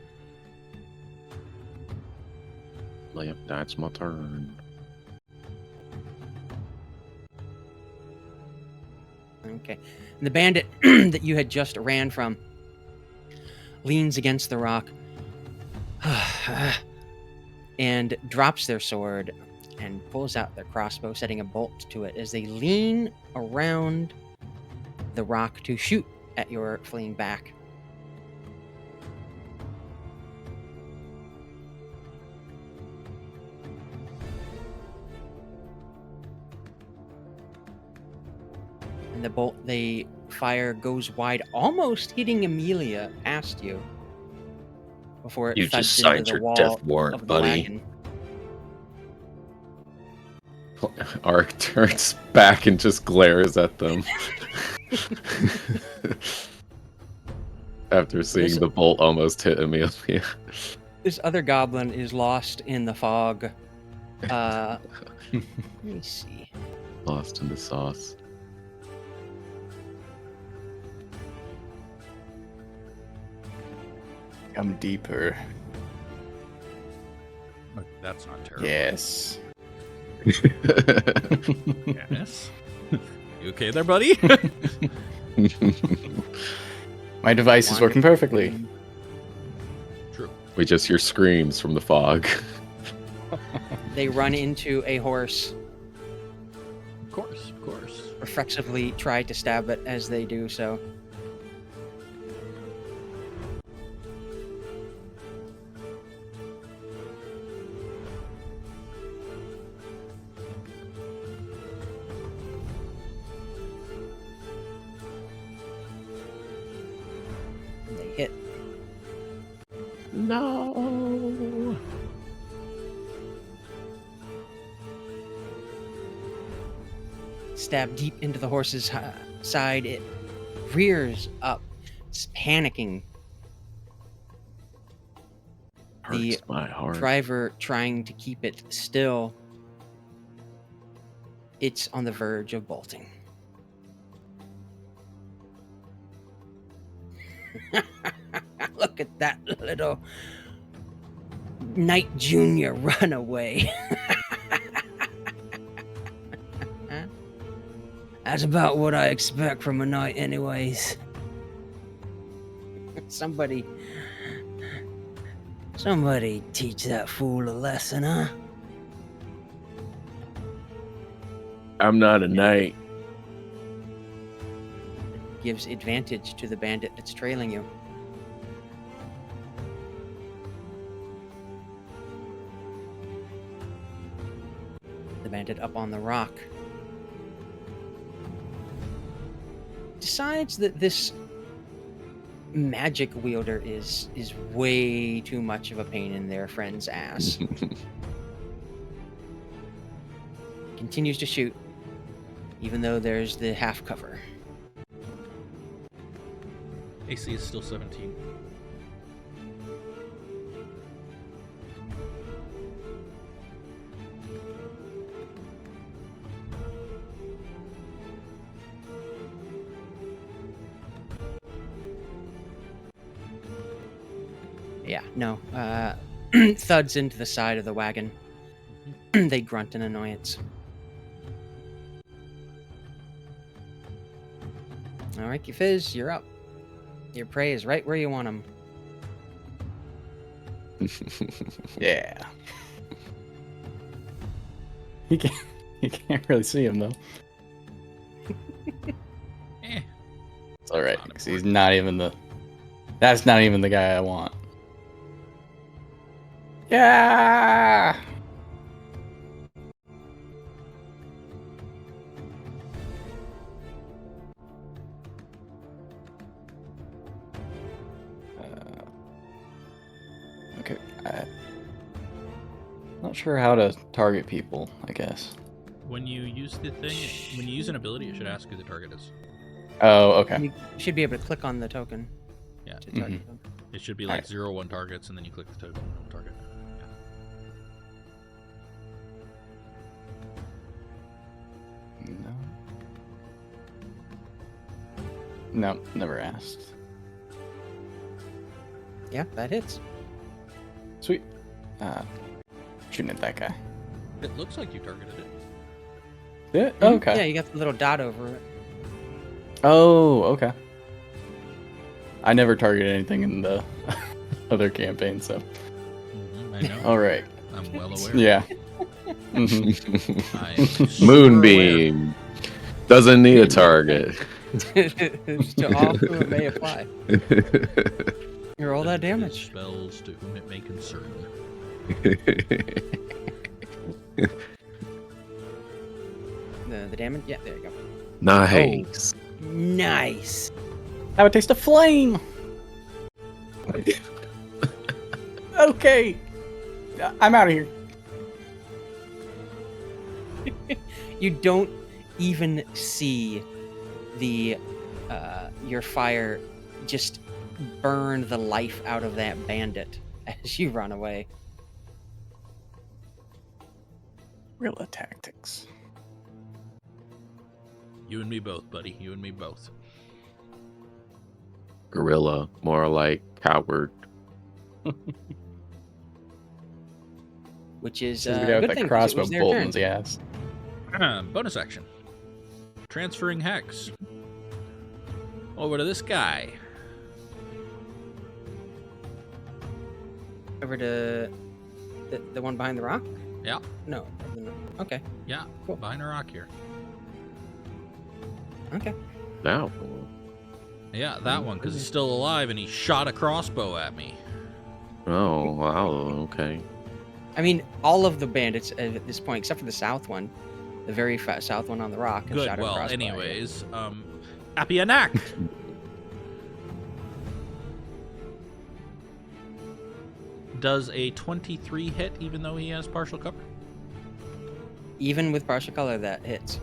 Yep, that's my turn.
Okay. And the bandit that you had just ran from leans against the rock and drops their sword and pulls out their crossbow, setting a bolt to it as they lean around the rock to shoot at your fleeing back. And the bolt they fire goes wide, almost hitting Emilia past you before it
You
thuds
just
into
signed
the
your
wall
death warrant,
of the
buddy.
wagon.
Aryk turns back and just glares at them. After seeing the bolt almost hit Emilia.
This other goblin is lost in the fog. Let me see.
Lost in the sauce.
Come deeper.
That's not terrible.
Yes.
Yes. You okay there, buddy?
My device is working perfectly.
True.
We just hear screams from the fog.
They run into a horse,
Of course, of course.
reflexively try to stab it as they do so. They hit.
No.
Stab deep into the horse's side. It rears up. It's panicking. The
Hurts my heart.
driver trying to keep it still. It's on the verge of bolting. Look at that little Knight Junior run away. That's about what I expect from a knight anyways. Somebody teach that fool a lesson, huh?
I'm not a knight.
Gives advantage to the bandit that's trailing you. The bandit up on the rock decides that this magic wielder is way too much of a pain in their friend's ass. Continues to shoot, even though there's the half cover.
AC is still 17.
Yeah, no. Thuds into the side of the wagon. They grunt in annoyance. All right, Fizz, you're up. Your prey is right where you want him.
Yeah. You can't really see him though.
Eh.
It's all right, 'cause he's not even the. That's not even the guy I want. Yeah. Okay. Not sure how to target people, I guess.
When you use the thing, when you use an ability, it should ask who the target is.
Oh, okay.
You should be able to click on the token
Yeah.
to target them.
It should be like 0-1 targets, and then you click the token on target.
No, never asked.
Yeah, that hits.
Sweet. Shooting at that guy.
It looks like you targeted it.
Yeah.
Mhm.
Okay.
Yeah, you got the little dot over it.
Oh, okay. I never targeted anything in the other campaign, so.
I know.
All right.
I'm well aware.
Yeah.
I am super
Moonbeam doesn't need a target.
To all whom it may apply. You roll that
aware.
damage.
Spells to whom it may concern.
The damage? Yeah, there you go.
Nice.
Nice.
Have a taste of flame. Okay. I'm out of here.
You don't even see the your fire just burn the life out of that bandit as you run away.
Guerrilla tactics.
You and me both, buddy. You and me both.
Gorilla, more like coward.
which is
This is the
a
guy with
good
that
thing 'cause it
crossbow
was their
bolt
turn.
in his ass.
Bonus action. Transferring hex. Over to this guy.
Over to the one behind the rock?
Yeah.
No. Okay.
Yeah.
Cool.
Behind a rock here.
Okay.
Now,
Yeah, that one, because he's still alive and he shot a crossbow at me.
oh wow, okay.
I mean, all of the bandits at this point, except for the south one, the very south one on the rock, have
Good.
shot a
Well,
crossbow at you.
anyways, Apianak does a 23 hit, even though he has partial cover.
Even with partial color, that hits.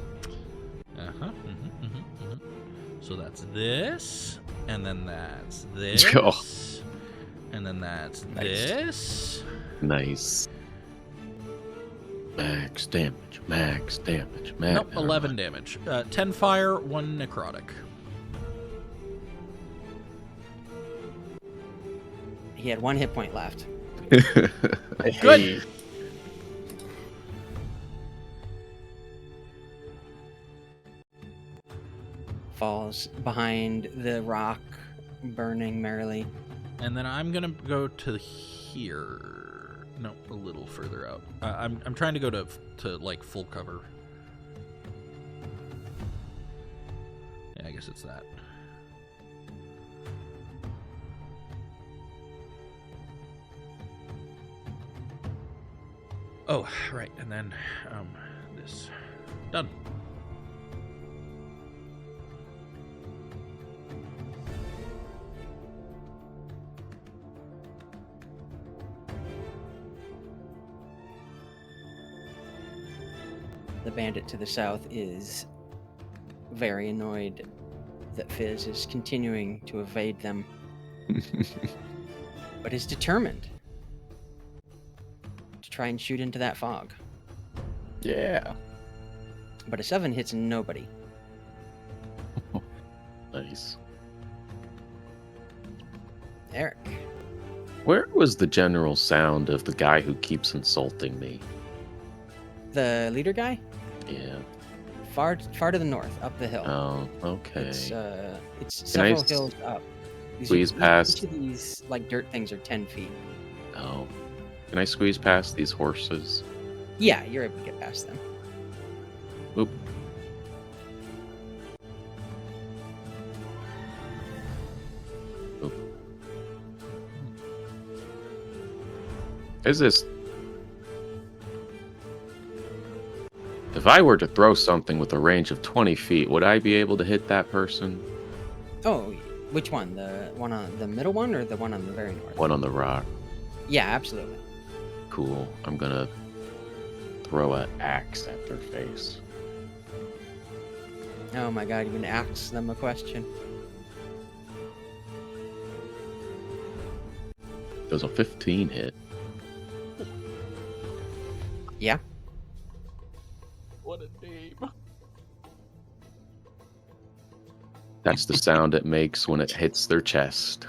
So that's this, and then that's this,
Oh.
and then that's
Nice.
this.
Nice. Max damage, max damage, max.
Nope, 11 damage. 10 fire, 1 necrotic.
He had 1 hit point left.
Good.
Falls behind the rock, burning merrily.
And then I'm gonna go to here. No, a little further out. I'm trying to go to like full cover. Yeah, I guess it's that. Oh, right, and then this. Done.
The bandit to the south is very annoyed that Fizz is continuing to evade them, but is determined to try and shoot into that fog.
Yeah.
But a 7 hits nobody.
Nice.
Aryk.
Where was the general sound of the guy who keeps insulting me?
The leader guy?
Yeah.
Far to the north, up the hill.
Oh, okay.
It's
Can I
several hills up.
squeeze past-
Each of these like dirt things are 10 feet.
Oh. Can I squeeze past these horses?
Yeah, you're able to get past them.
Oop. Oop. Is this... If I were to throw something with a range of 20 feet, would I be able to hit that person?
Oh, which one? The one on the middle one or the one on the very north?
One on the rock.
Yeah, absolutely.
Cool. I'm gonna throw an axe at their face.
Oh my god, you can ask them a question.
Does a 15 hit?
Yeah.
What a name.
That's the sound it makes when it hits their chest.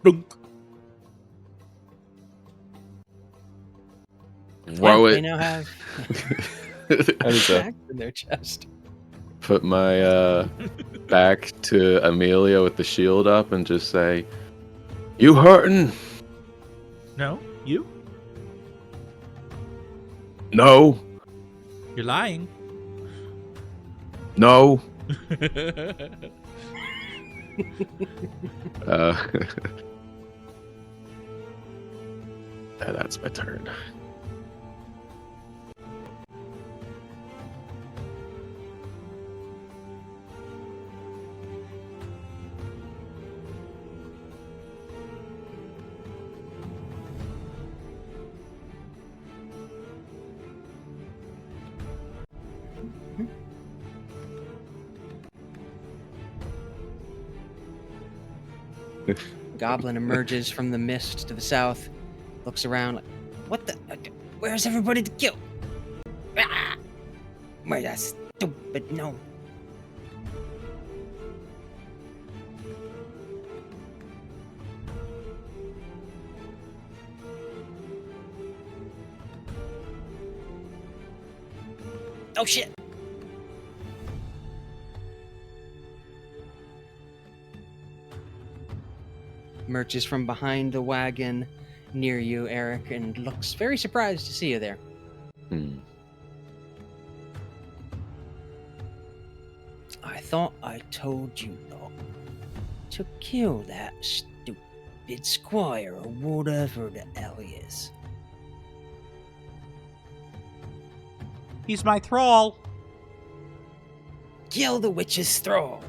Dunk.
Throw
They
it.
now have
That is a,
axe in their chest.
Put my back to Emilia with the shield up and just say, "You hurting?
No, you?
No,
You're lying.
no." That's my turn.
Goblin emerges from the mist to the south, looks around like, what the? Where's everybody to kill? Ah! Where's that stupid gnome? Oh shit! Emerges from behind the wagon near you, Aryk, and looks very surprised to see you there. I thought I told you not to kill that stupid squire or whatever the hell he is.
He's my thrall.
Kill the witch's thrall.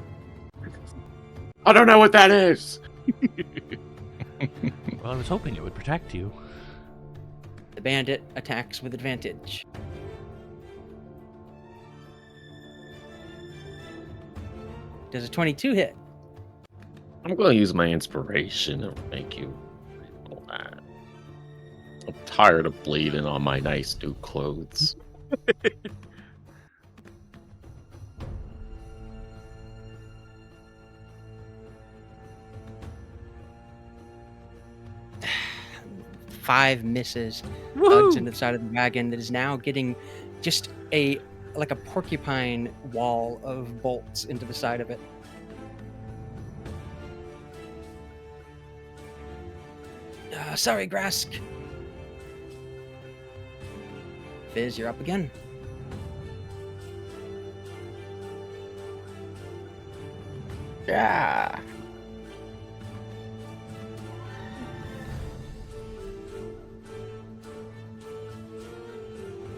I don't know what that is.
Well, I was hoping it would protect you.
The bandit attacks with advantage. Does a 22 hit?
I'm going to use my inspiration and make you all that. I'm tired of bleeding on my nice new clothes.
Five misses. Thuds into the side of the wagon that is now getting just like a porcupine wall of bolts into the side of it. Sorry, Grask. Fizz, you're up again.
Yeah.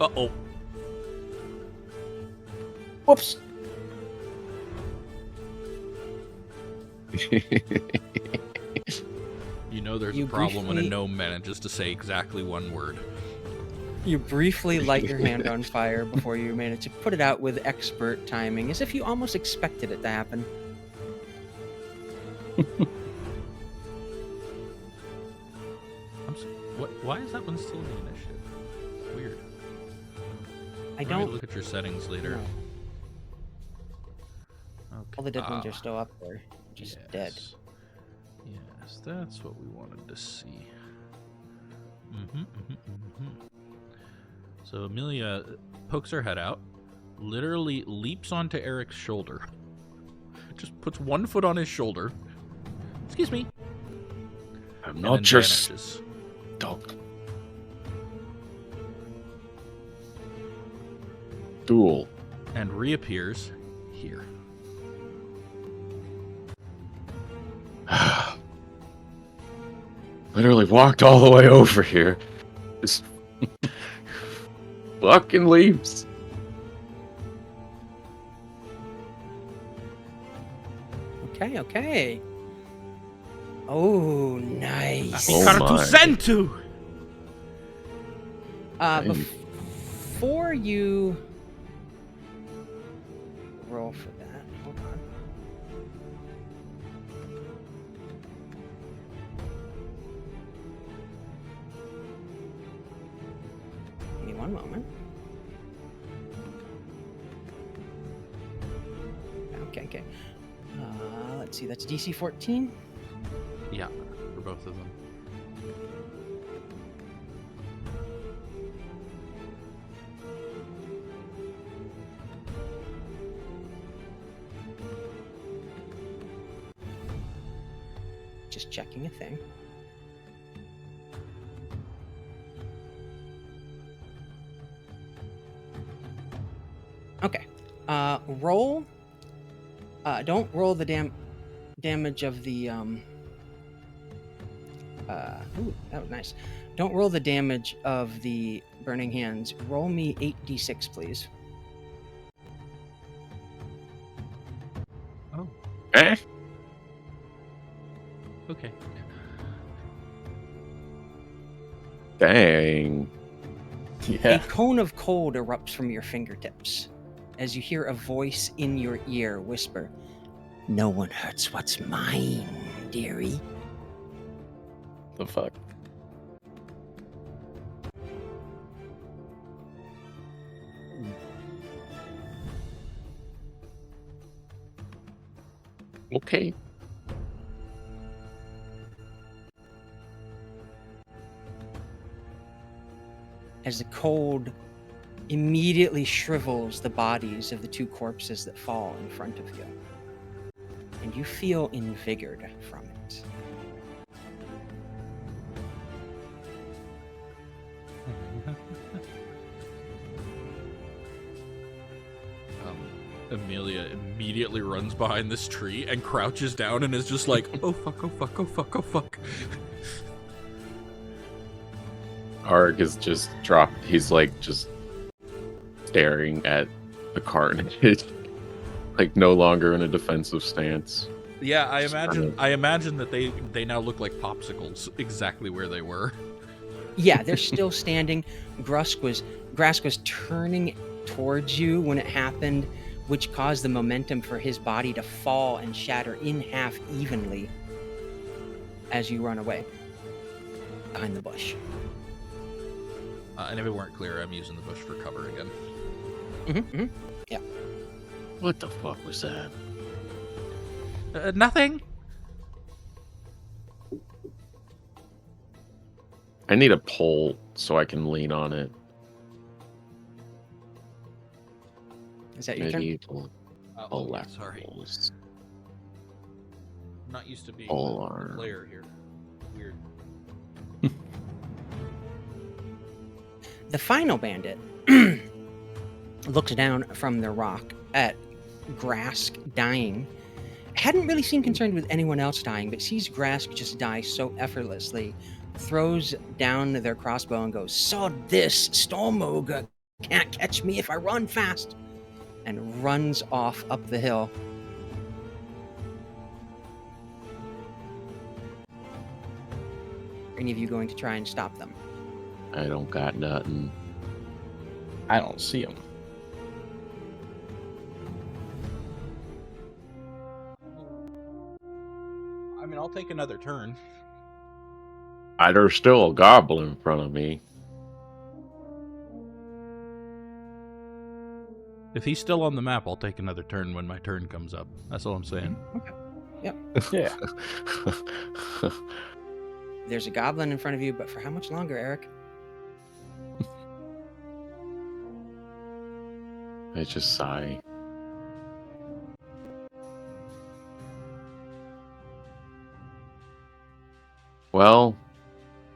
Uh-oh.
Whoops.
You know there's
You
a problem when a
briefly-
gnome manages to say exactly one word.
You briefly light your hand on fire before you manage to put it out with expert timing, as if you almost expected it to happen.
Why is that one still in the initiative? Weird.
I
Let me
don't.
look at your settings later.
know.
Okay.
All the dead ones are still up there, just dead.
Yes, that's what we wanted to see. So Emilia pokes her head out, literally leaps onto Aryk's shoulder, just puts one foot on his shoulder. Excuse me.
I'm
And
not
then
your
vanishes.
dog. Duel.
And reappears here.
Literally walked all the way over here. Just fucking leaves.
Okay. Oh, nice.
Oh
Karatu
my.
Sentu!
Before you roll for that, hold on. Give me one moment. Okay. Let's see, that's DC 14.
Yeah, for both of them.
Just checking a thing. Okay. Roll. Don't roll the damage of the ooh, that was nice. Don't roll the damage of the burning hands. Roll me 8d6, please.
Oh,
Eh?
okay.
Dang.
A
Yeah.
cone of cold erupts from your fingertips as you hear a voice in your ear whisper, "No one hurts what's mine, dearie."
The fuck?
Okay.
As the cold immediately shrivels the bodies of the two corpses that fall in front of you. And you feel invigorated from it.
Emilia immediately runs behind this tree and crouches down and is just like, oh fuck, oh fuck, oh fuck, oh fuck.
Aryk is just dropped. He's like just staring at the carnage, like no longer in a defensive stance.
Yeah, I imagine that they now look like popsicles, exactly where they were.
Yeah, they're still standing. Grask was turning towards you when it happened, which caused the momentum for his body to fall and shatter in half evenly as you run away behind the bush.
And if it weren't clear, I'm using the bush for cover again.
Yeah.
What the fuck was that?
Nothing.
I need a pole so I can lean on it.
Is that your turn?
Medieval
Sorry.
collectibles.
I'm not used to being
Pole
the
arm.
player here. Weird.
The final bandit looks down from the rock at Grask dying. Hadn't really seemed concerned with anyone else dying, but sees Grask just die so effortlessly, throws down their crossbow and goes, "Saw this, Storm Ogre can't catch me if I run fast," and runs off up the hill. Are any of you going to try and stop them?
I don't got nothing.
I don't see him.
I mean, I'll take another turn.
There's still a goblin in front of me.
If he's still on the map, I'll take another turn when my turn comes up. That's all I'm saying.
Yeah.
There's a goblin in front of you, but for how much longer, Aryk?
I just sigh. Well,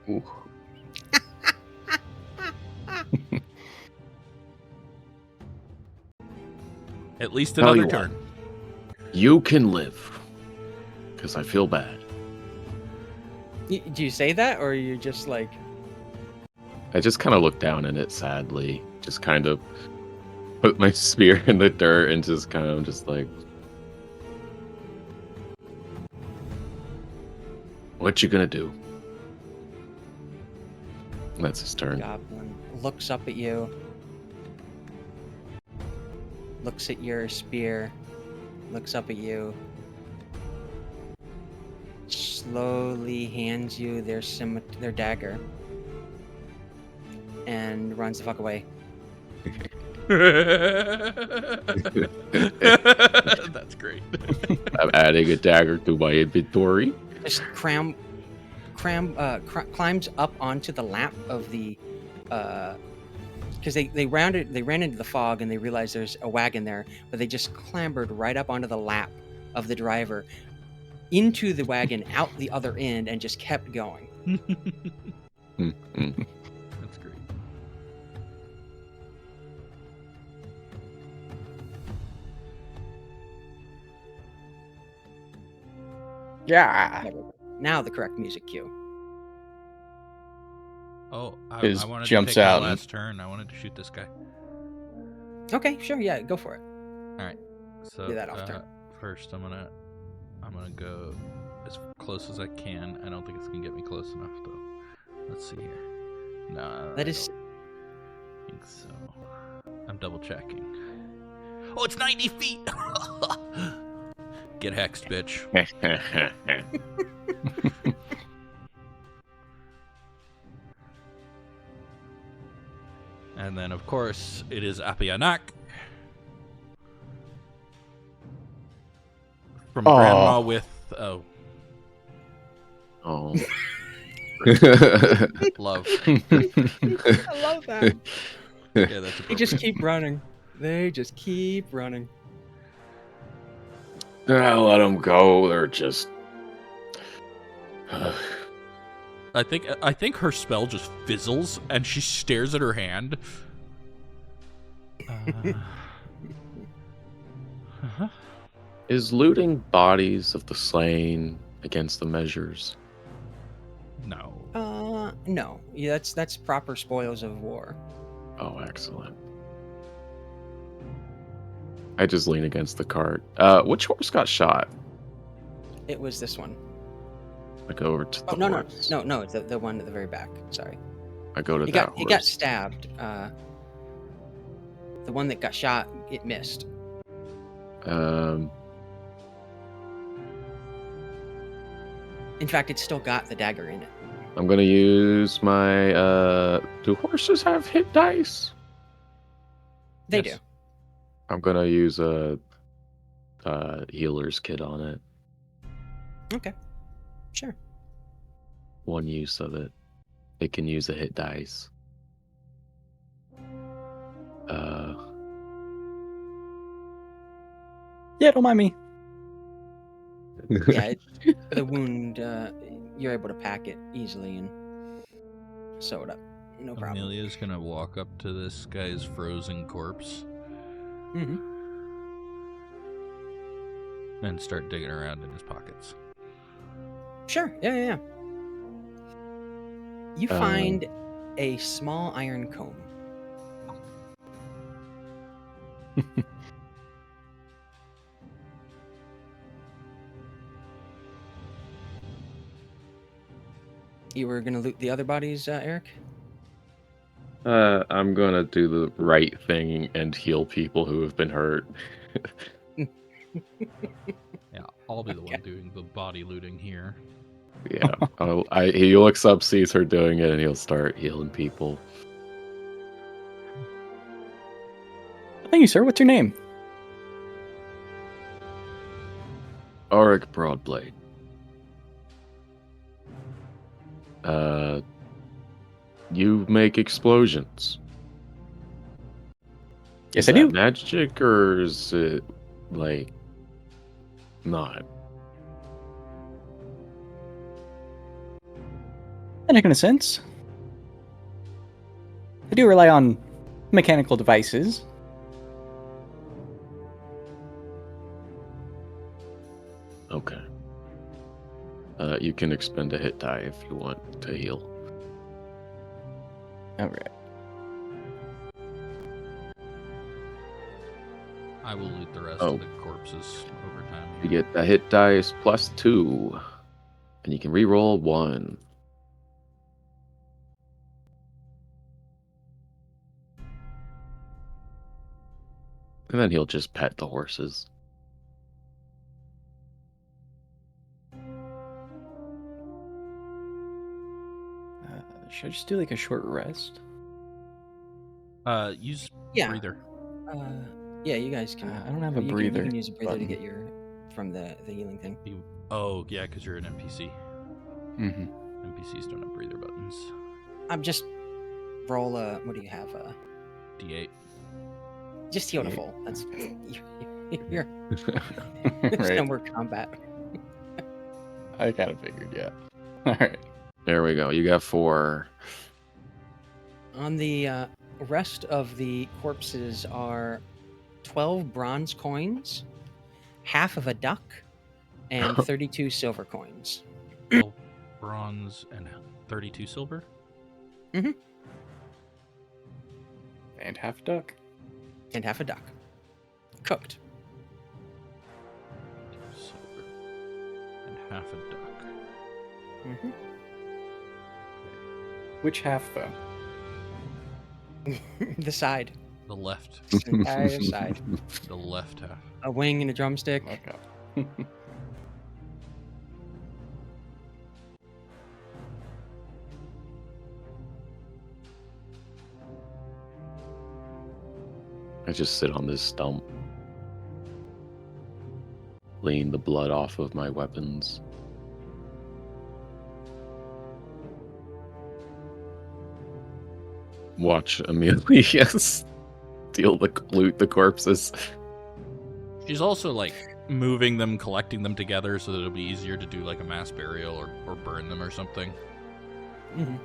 ooh.
At least
Tell
another
you
turn.
You can live, because I feel bad.
Do you say that, or are you just like...
I just kind of look down at it sadly, just kind of put my spear in the dirt and just kind of just like, what you gonna do? That's his turn.
Goblin looks up at you, looks at your spear, looks up at you, slowly hands you their dagger, and runs the fuck away.
That's great.
I'm adding a dagger to my inventory.
Just climbs up onto the lap of the, because they ran into the fog and they realized there's a wagon there, but they just clambered right up onto the lap of the driver, into the wagon, out the other end, and just kept going.
That's great.
Yeah.
Now the correct music cue.
Oh, I
His
wanted
jumps
to take
out
my
and-
last turn. I wanted to shoot this guy.
Okay, sure, yeah, go for it.
All right. So
Do that off turn.
first, I'm gonna go as close as I can. I don't think it's gonna get me close enough though. Let's see here. No,
That
I
is
don't think so. I'm double checking. Oh, it's 90 feet. Get hexed, bitch. And then, of course, it is Apianak. From Grandma with... Oh,
Oh.
love.
I love that.
Yeah, that's
They just
appropriate.
keep running. They just keep running.
Let them go. They're just.
I think her spell just fizzles, and she stares at her hand.
Is looting bodies of the slain against the measures?
No.
No. Yeah, that's proper spoils of war.
Oh, excellent. I just lean against the cart. Which horse got shot?
It was this one.
I go over to the
Oh, no,
horse.
no, it's the one at the very back. Sorry.
I go to
He
that
got
horse.
he got stabbed. The one that got shot, it missed. In fact, it's still got the dagger in it.
I'm gonna use my. Do horses have hit dice?
They
Yes.
do.
I'm gonna use a healer's kit on it.
Okay. Sure.
One use of it. It can use a hit dice.
Yeah, don't mind me.
Yeah, the wound, you're able to pack it easily and sew it up. No problem.
Emilia's gonna walk up to this guy's frozen corpse
Mm-hmm.
and start digging around in his pockets.
Sure. Yeah. You find a small iron comb. You were gonna loot the other bodies, Aryk?
I'm gonna do the right thing and heal people who have been hurt.
Yeah, I'll be the one doing the body looting here.
Yeah. He looks up, sees her doing it, and he'll start healing people.
Thank you, sir. What's your name?
Aryk Broadblade. You make explosions.
Yes,
Is
I do.
that magic, or is it like not?
Magic in a sense. I do rely on mechanical devices.
Okay. You can expend a hit die if you want to heal.
All right.
I will loot the rest
Oh.
of the corpses over time.
You get a hit dice +2, and you can re-roll 1. And then he'll just pet the horses.
Should I just do like a short rest?
Use
Yeah.
breather.
Yeah, you guys can.
I don't have a
you
breather
Can use a breather
button.
to get your from the healing thing.
Oh, yeah, because you're an NPC.
Mm-hmm.
NPCs don't have breather buttons.
I'm just roll a. What do you have?
D8.
Just heal to
D8.
full. That's you're
Right.
no more combat.
I kind of figured, yeah. All right.
There we go. You got 4.
On the rest of the corpses are 12 bronze coins, half of a duck, and 32 silver coins.
12 bronze and 32 silver.
And half duck.
And half a duck. Cooked.
Silver and half a duck.
Mm-hmm.
Which half, though?
The side.
The left.
The entire side.
The left half.
A wing and a drumstick.
Okay.
I just sit on this stump. Lean the blood off of my weapons. watch Emilia steal loot the corpses.
She's also like moving them, collecting them together so that it'll be easier to do like a mass burial or burn them or something.
Mm-hmm.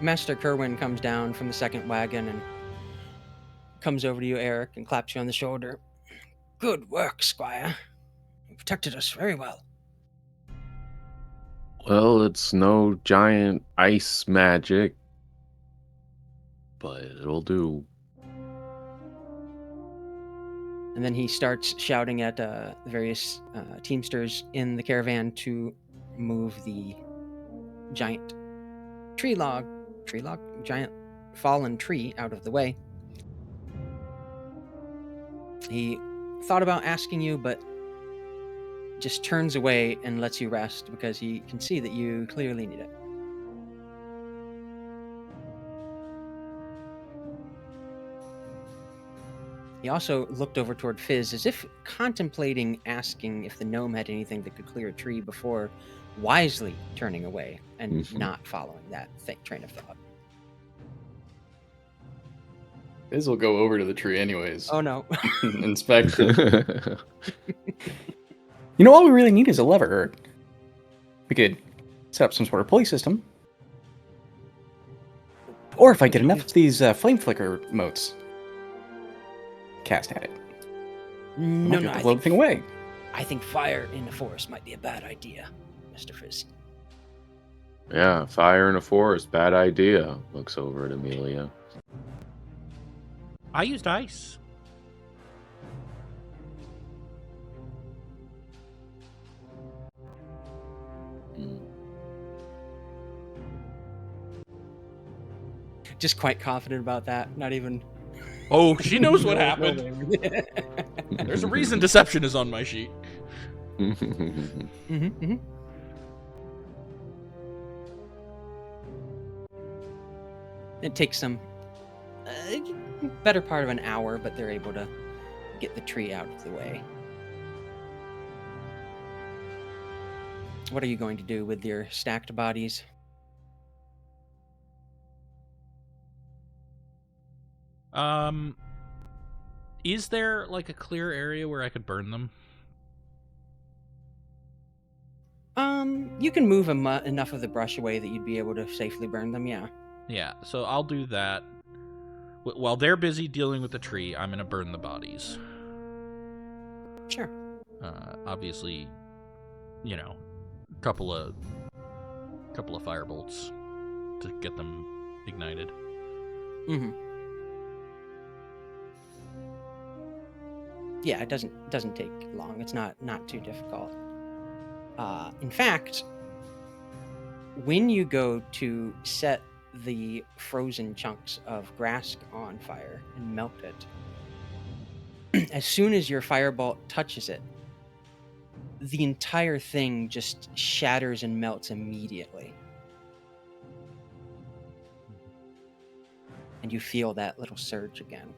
Master Kerwin comes down from the second wagon and comes over to you, Aryk, and claps you on the shoulder. Good work, Squire. You protected us very well.
Well, it's no giant ice magic, but it'll do.
And then he starts shouting at the various teamsters in the caravan to move the giant giant fallen tree out of the way. He thought about asking you, but just turns away and lets you rest because he can see that you clearly need it. He also looked over toward Fizz as if contemplating asking if the gnome had anything that could clear a tree before wisely turning away and not following that train of thought.
Fizz will go over to the tree anyways.
Oh no.
Inspect it. You know, all we really need is a lever. We could set up some sort of pulley system. Or if I get enough of these flame flicker motes cast at it.
No,
blow the thing away.
I think fire in the forest might be a bad idea, Mr. Fizz.
Yeah, fire in a forest, bad idea. Looks over at Emilia.
I used ice.
Just quite confident about that. Not even.
Oh, she knows what happened. There's a reason deception is on my sheet.
It takes them better part of an hour, but they're able to get the tree out of the way. What are you going to do with your stacked bodies?
Is there like a clear area where I could burn them?
You can move enough of the brush away that you'd be able to safely burn them, yeah.
Yeah, so I'll do that. While they're busy dealing with the tree, I'm gonna burn the bodies.
Sure.
Obviously, you know, a couple of firebolts to get them ignited.
Mm-hmm. Yeah, it doesn't take long. It's not too difficult. In fact, when you go to set the frozen chunks of grass on fire and melt it, as soon as your firebolt touches it, the entire thing just shatters and melts immediately. And you feel that little surge again.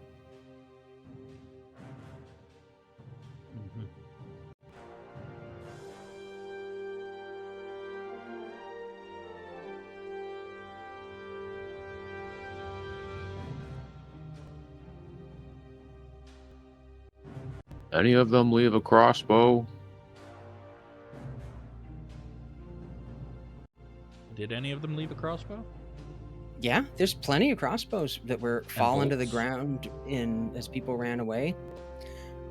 Any of them leave a crossbow?
Did any of them leave a crossbow?
Yeah, there's plenty of crossbows that were fallen to the
bolts?
ground as people ran away.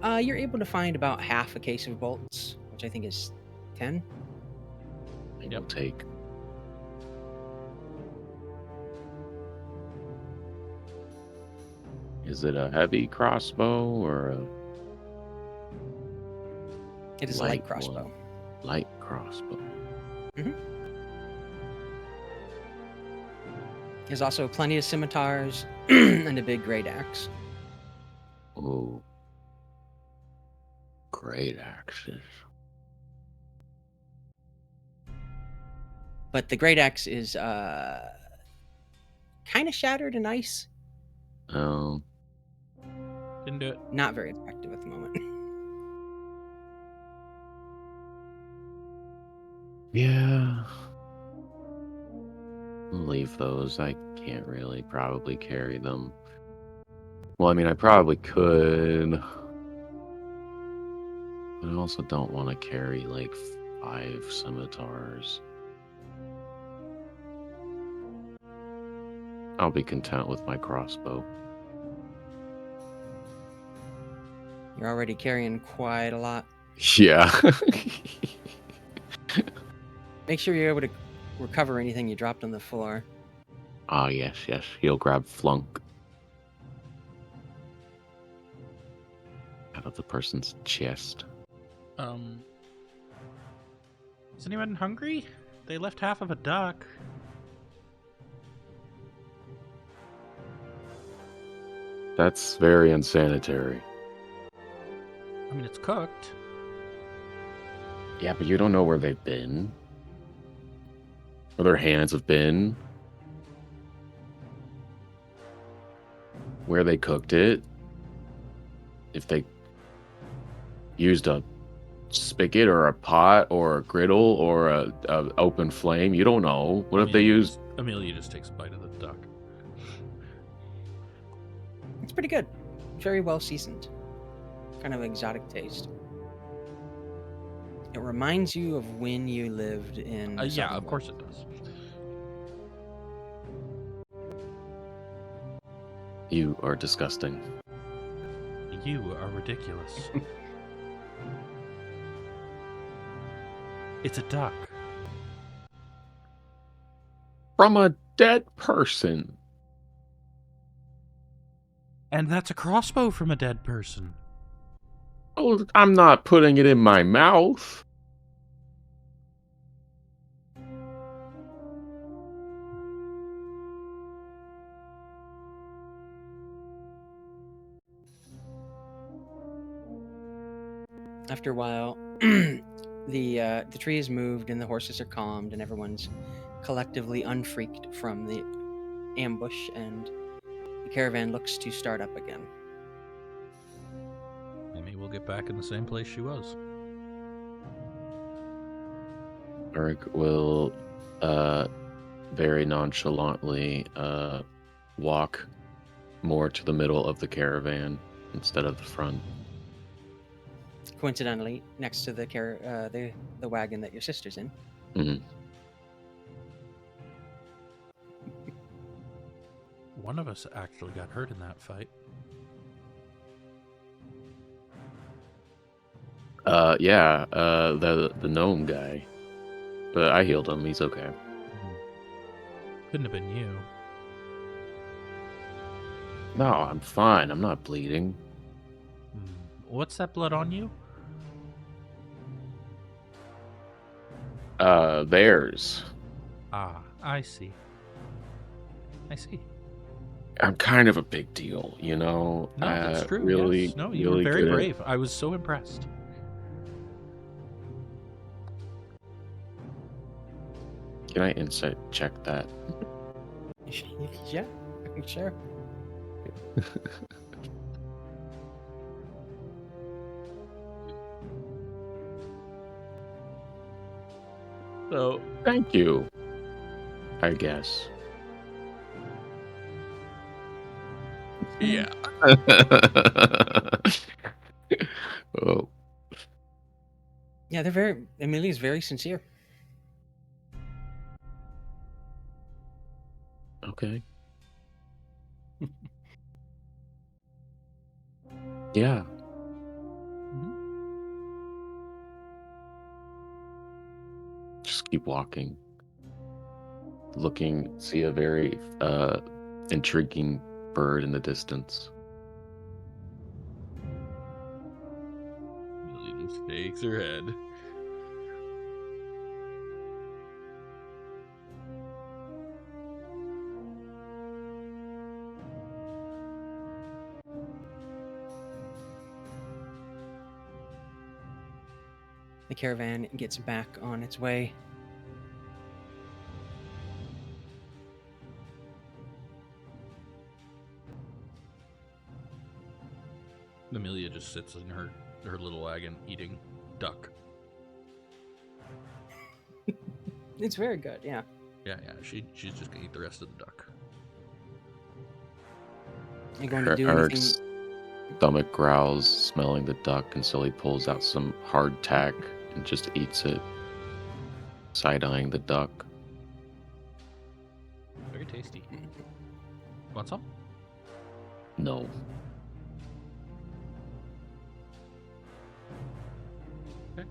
You're able to find about half a case of bolts, which I think is 10.
I will take. Is it a heavy crossbow or a
It is a light crossbow.
Light crossbow.
Mm-hmm. There's also plenty of scimitars and a big great axe.
Oh, great axes.
But the great axe is kind of shattered in ice.
Oh,
Didn't do it.
Not very effective at the moment.
yeah. Leave those. I can't really probably carry them. Well, I mean, I probably could. But I also don't want to carry like 5 scimitars. I'll be content with my crossbow.
You're already carrying quite a lot.
Yeah.
Make sure you're able to recover anything you dropped on the floor.
Ah, yes. He'll grab flunk out of the person's chest.
Is anyone hungry? They left half of a duck.
That's very unsanitary.
I mean, it's cooked.
Yeah, but you don't know where they've been. Where their hands have been. Where they cooked it. If they used a spigot or a pot or a griddle or a open flame, you don't know. What if they used...
Emilia just takes a bite of the duck.
It's pretty good. Very well seasoned. Kind of exotic taste. It reminds you of when you lived in.
Yeah, of course it does.
You are disgusting.
You are ridiculous. It's a duck.
From a dead person.
And that's a crossbow from a dead person.
Oh, I'm not putting it in my mouth.
After a while, the tree is moved and the horses are calmed and everyone's collectively unfreaked from the ambush, and the caravan looks to start up again.
Maybe we'll get back in the same place she was.
Aryk will very nonchalantly walk more to the middle of the caravan instead of the front.
Coincidentally, next to the wagon that your sister's in.
Mm-hmm.
One of us actually got hurt in that fight.
The gnome guy. But I healed him. He's okay.
Couldn't have been you.
No, I'm fine. I'm not bleeding.
What's that blood on you?
Theirs.
Ah, I see.
I'm kind of a big deal, you know?
No, that's true.
Really,
yes. No, you
really
were very
good at-
brave. I was so impressed.
Can I insight check that?
Yeah, sure.
So,
Thank you. I guess.
yeah.
Oh.
Yeah, Emilia's very sincere.
Okay. Yeah. Just keep walking. Looking, see a very intriguing bird in the distance.
Emilia just shakes her head.
The caravan gets back on its way.
Emilia just sits in her little wagon eating duck.
It's very good, yeah.
Yeah. She's just gonna eat the rest of the duck.
Are you going to do anything?
Aryk's stomach growls, smelling the duck, and so he pulls out some hardtack and just eats it, side-eyeing the duck.
Very tasty. Want some?
No.
Okay.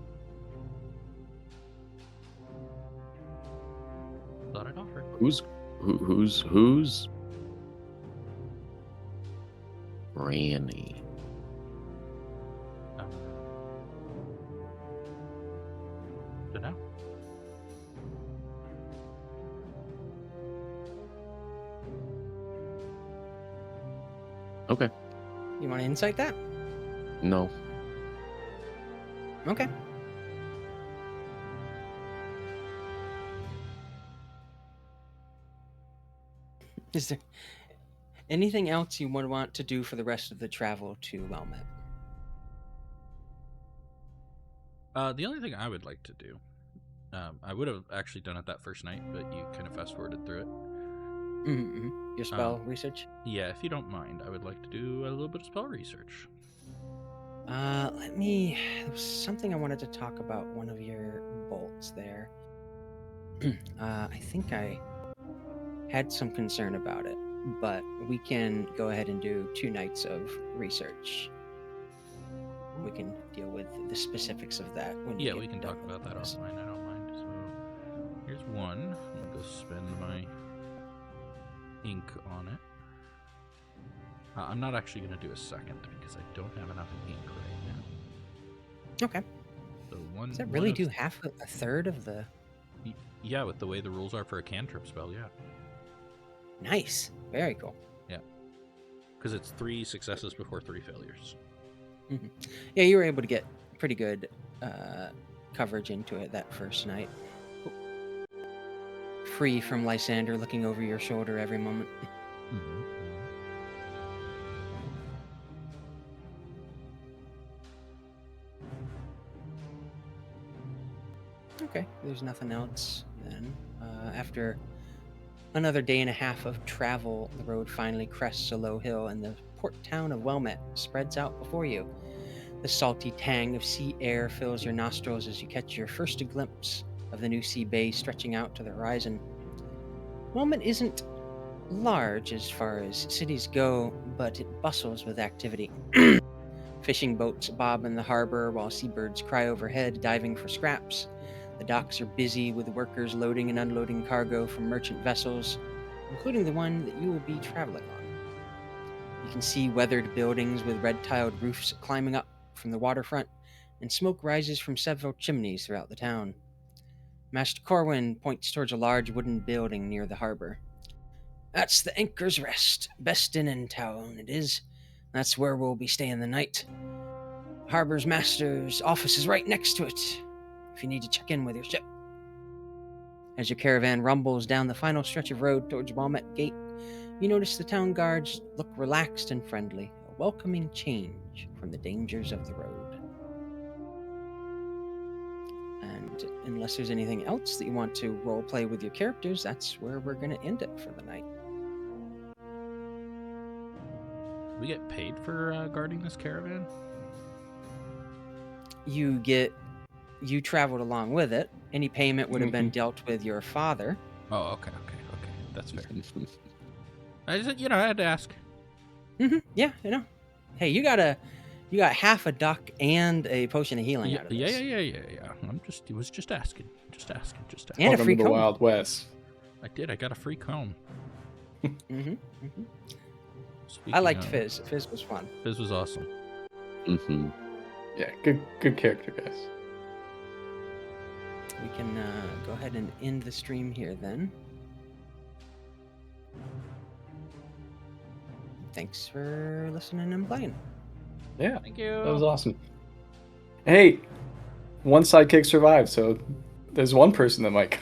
Thought I'd offer.
Who's Granny?
Dunno.
Okay.
You want to insight that?
No.
Okay. Is there anything else you would want to do for the rest of the travel to Wellmet?
The only thing I would like to do, I would have actually done it that first night, but you kind of fast forwarded through it.
Mm-hmm. Your spell research?
Yeah, if you don't mind, I would like to do a little bit of spell research.
There was something I wanted to talk about, one of your bolts there. I think I had some concern about it, but we can go ahead and do 2 nights of research. We can deal with the specifics of that when
Yeah,
get
we can
done
talk
with
about that
this.
offline. I don't mind. So here's one. I'm gonna go spend my ink on it. I'm not actually gonna do a second because I don't have enough ink right now.
Okay.
So one.
Does that really
one
do
of-
half a third of the...
Yeah, with the way the rules are for a cantrip spell, yeah.
Nice. Very cool.
Because it's 3 successes before 3 failures.
Yeah, you were able to get pretty good coverage into it that first night. Free from Lysander looking over your shoulder every moment. Okay, there's nothing else then. After another day and a half of travel, the road finally crests a low hill and the port town of Wellmet spreads out before you. The salty tang of sea air fills your nostrils as you catch your first glimpse of the new sea bay stretching out to the horizon. Wellmet isn't large as far as cities go, but it bustles with activity. Fishing boats bob in the harbor while seabirds cry overhead, diving for scraps. The docks are busy with workers loading and unloading cargo from merchant vessels, including the one that you will be traveling on. You can see weathered buildings with red-tiled roofs climbing up from the waterfront, and smoke rises from several chimneys throughout the town. Master Corwin points towards a large wooden building near the harbor. That's the Anchor's Rest. Best inn in town, it is. That's where we'll be staying the night. Harbor's master's office is right next to it, if you need to check in with your ship. As your caravan rumbles down the final stretch of road towards Wellmet Gate, you notice the town guards look relaxed and friendly, a welcoming change from the dangers of the road. And unless there's anything else that you want to roleplay with your characters, that's where we're going to end it for the night.
We get paid for guarding this caravan?
You traveled along with it. Any payment would have been dealt with your father.
Oh, okay. That's fair. I just, I had to ask.
Yeah, Hey, you got half a duck and a potion of healing out of this.
Yeah. Was just asking.
And a
Welcome
free
to the
comb.
Wild West.
I did. I got a free comb.
I liked Fizz. Fizz was fun.
Fizz was awesome.
Mm-hmm.
Yeah, good character, guys.
We can go ahead and end the stream here then. Thanks for listening and playing.
Yeah,
Thank you.
that was awesome. Hey, one sidekick survived, so there's one person that might